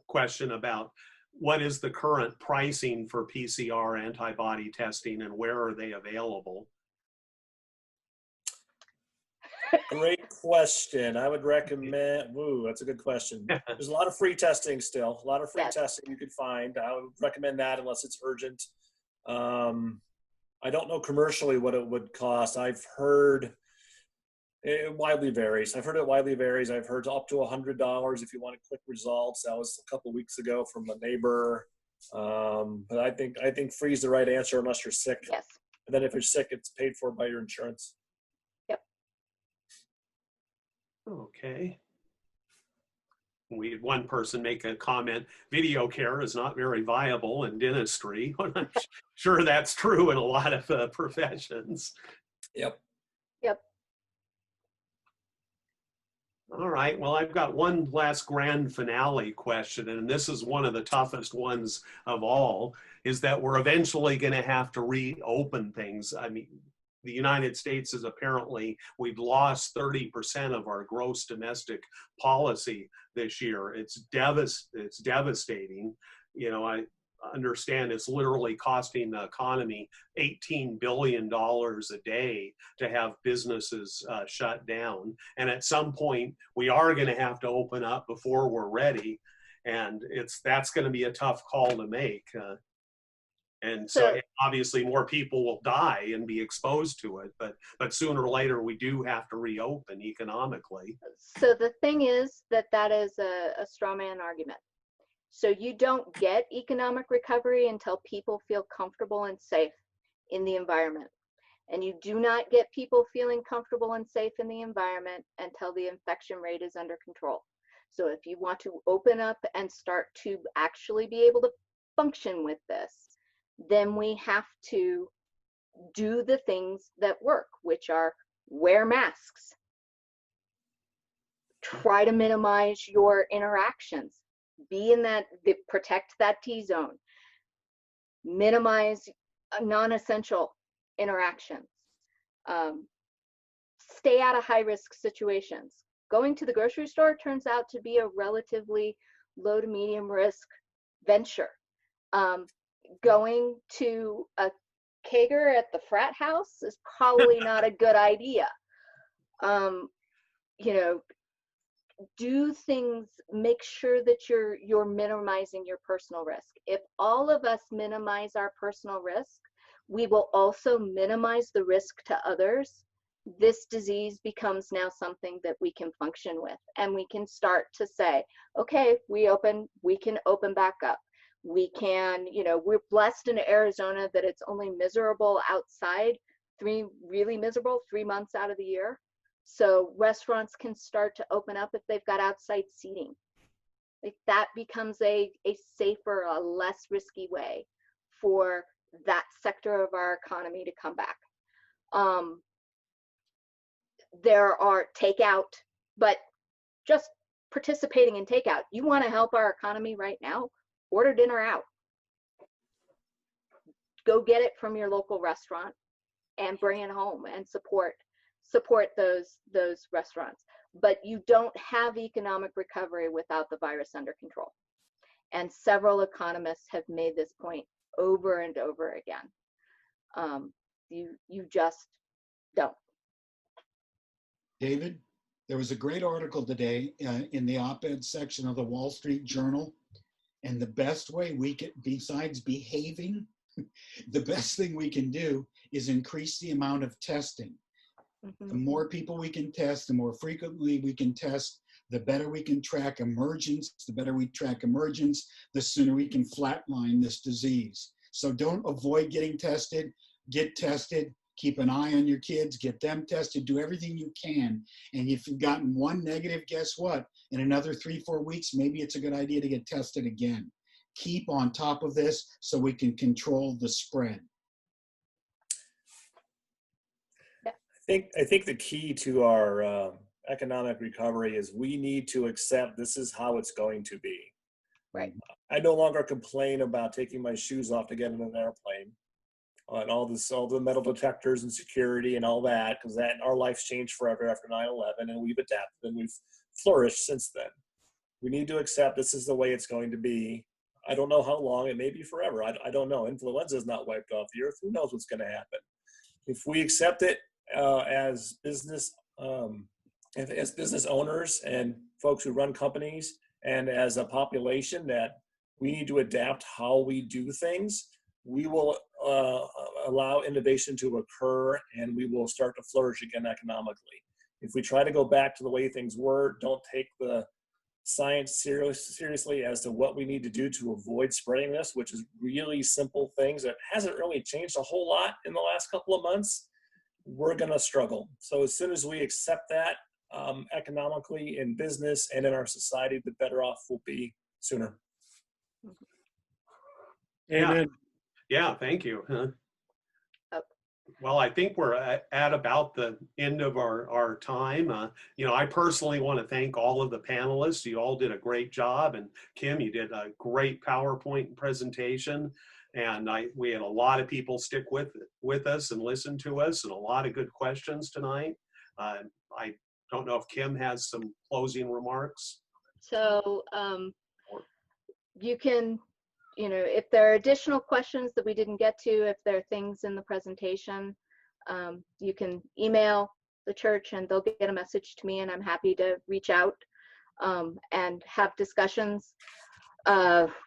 question about what is the current pricing for PCR antibody testing and where are they available? Great question. I would recommend, ooh, that's a good question. There's a lot of free testing still, a lot of free Yes. testing you could find. I would recommend that unless it's urgent. I don't know commercially what it would cost. I've heard it widely varies. I've heard it widely varies. I've heard up to $100 if you wanted quick results. That was a couple weeks ago from a neighbor. But I think free is the right answer unless you're sick. Yes. And then if you're sick, it's paid for by your insurance. Okay. We had one person make a comment, video care is not very viable in dentistry. I'm sure that's true in a lot of professions. Yep. Yep. All right, well, I've got one last grand finale question, and this is one of the toughest ones of all, is that we're eventually going to have to reopen things. I mean, the United States is apparently, we've lost 30% of our gross domestic policy this year. It's devastating. You know, I understand it's literally costing the economy $18 billion a day to have businesses shut down. And at some point, we are going to have to open up before we're ready. And that's going to be a tough call to make. And so obviously more people will die and be exposed to it, but sooner or later we do have to reopen economically. So the thing is that is a straw man argument. So you don't get economic recovery until people feel comfortable and safe in the environment. And you do not get people feeling comfortable and safe in the environment until the infection rate is under control. So if you want to open up and start to actually be able to function with this, then we have to do the things that work, which are wear masks, try to minimize your interactions, be in that, protect that T-zone, minimize non-essential interactions, stay out of high-risk situations. Going to the grocery store turns out to be a relatively low to medium risk venture. Going to a kegger at the frat house is probably not a good idea. You know, do things, make sure that you're minimizing your personal risk. If all of us minimize our personal risk, we will also minimize the risk to others. This disease becomes now something that we can function with, and we can start to say, okay, we can open back up. We can, you know, we're blessed in Arizona that it's only miserable outside, really miserable 3 months out of the year. So restaurants can start to open up if they've got outside seating. Like that becomes a safer, a less risky way for that sector of our economy to come back. There are takeout, but just participating in takeout. You want to help our economy right now? Order dinner out. Go get it from your local restaurant and bring it home and support those restaurants. But you don't have economic recovery without the virus under control. And several economists have made this point over and over again. You just don't. David, there was a great article today in the op-ed section of the Wall Street Journal. And the best way we can, besides behaving, the best thing we can do is increase the amount of testing. Mm-hmm. The more people we can test, the more frequently we can test, the better we can track emergence. The better we track emergence, the sooner we can flatline this disease. So don't avoid getting tested, get tested, keep an eye on your kids, get them tested, do everything you can. And if you've gotten one negative, guess what? In another 3-4 weeks, maybe it's a good idea to get tested again. Keep on top of this so we can control the spread. I think the key to our economic recovery is we need to accept this is how it's going to be. Right. I no longer complain about taking my shoes off to get in an airplane and all the metal detectors and security and all that, because that our life's changed forever after 9/11, and we've adapted and we've flourished since then. We need to accept this is the way it's going to be. I don't know how long. It may be forever. I don't know. Influenza is not wiped off the earth. Who knows what's going to happen? If we accept it as business owners and folks who run companies, and as a population, that we need to adapt how we do things, we will allow innovation to occur, and we will start to flourish again economically. If we try to go back to the way things were, don't take the science seriously as to what we need to do to avoid spreading this, which is really simple things that hasn't really changed a whole lot in the last couple of months, we're going to struggle. So as soon as we accept that economically, in business, and in our society, the better off we'll be sooner. Amen. Yeah, thank you. Well, I think we're at about the end of our time. I personally want to thank all of the panelists. You all did a great job. And Kim, you did a great PowerPoint presentation. And we had a lot of people stick with us and listen to us, and a lot of good questions tonight. I don't know if Kim has some closing remarks. So you can, if there are additional questions that we didn't get to, if there are things in the presentation, you can email the church and they'll get a message to me, and I'm happy to reach out and have discussions.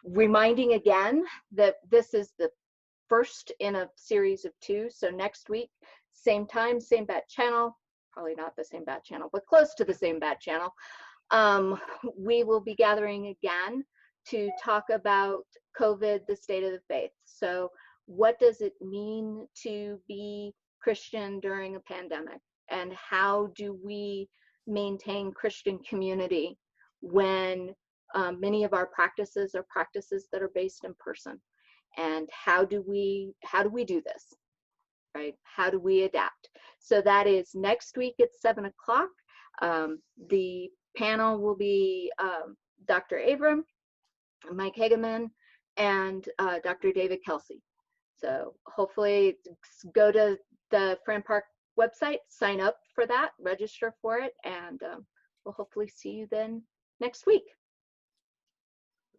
Reminding again that this is the first in a series of 2. So next week, same time, same bat channel, probably not the same bat channel, but close to the same bat channel. We will be gathering again to talk about COVID, the state of the faith. So what does it mean to be Christian during a pandemic? And how do we maintain Christian community when many of our practices are practices that are based in person? And how do we do this, right? How do we adapt? So that is next week at 7 o'clock. The panel will be Dr. Abram, Mike Hageman, and Dr. David Kelsey. So hopefully go to the Fran Park website, sign up for that, register for it, and we'll hopefully see you then next week.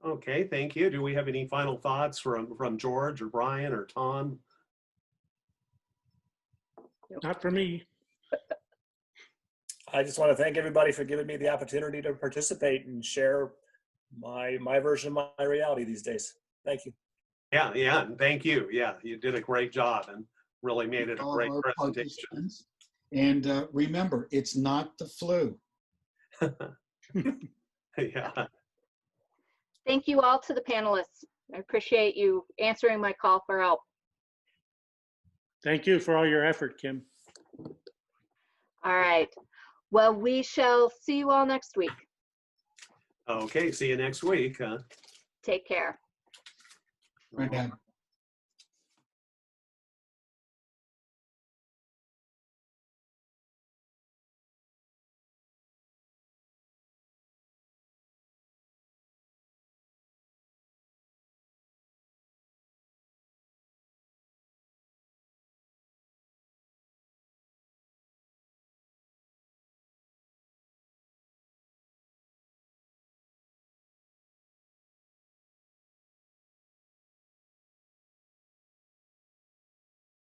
Okay, thank you. Do we have any final thoughts from George or Brian or Tom? Not for me. I just want to thank everybody for giving me the opportunity to participate and share my version of my reality these days. Thank you. Yeah, and thank you. Yeah, you did a great job and really made it a All great of our presentation. participants. And remember, it's not the flu. Yeah. Thank you all to the panelists. I appreciate you answering my call for help. Thank you for all your effort, Kim. All right. Well, we shall see you all next week. Okay, see you next week. Take care. Right now.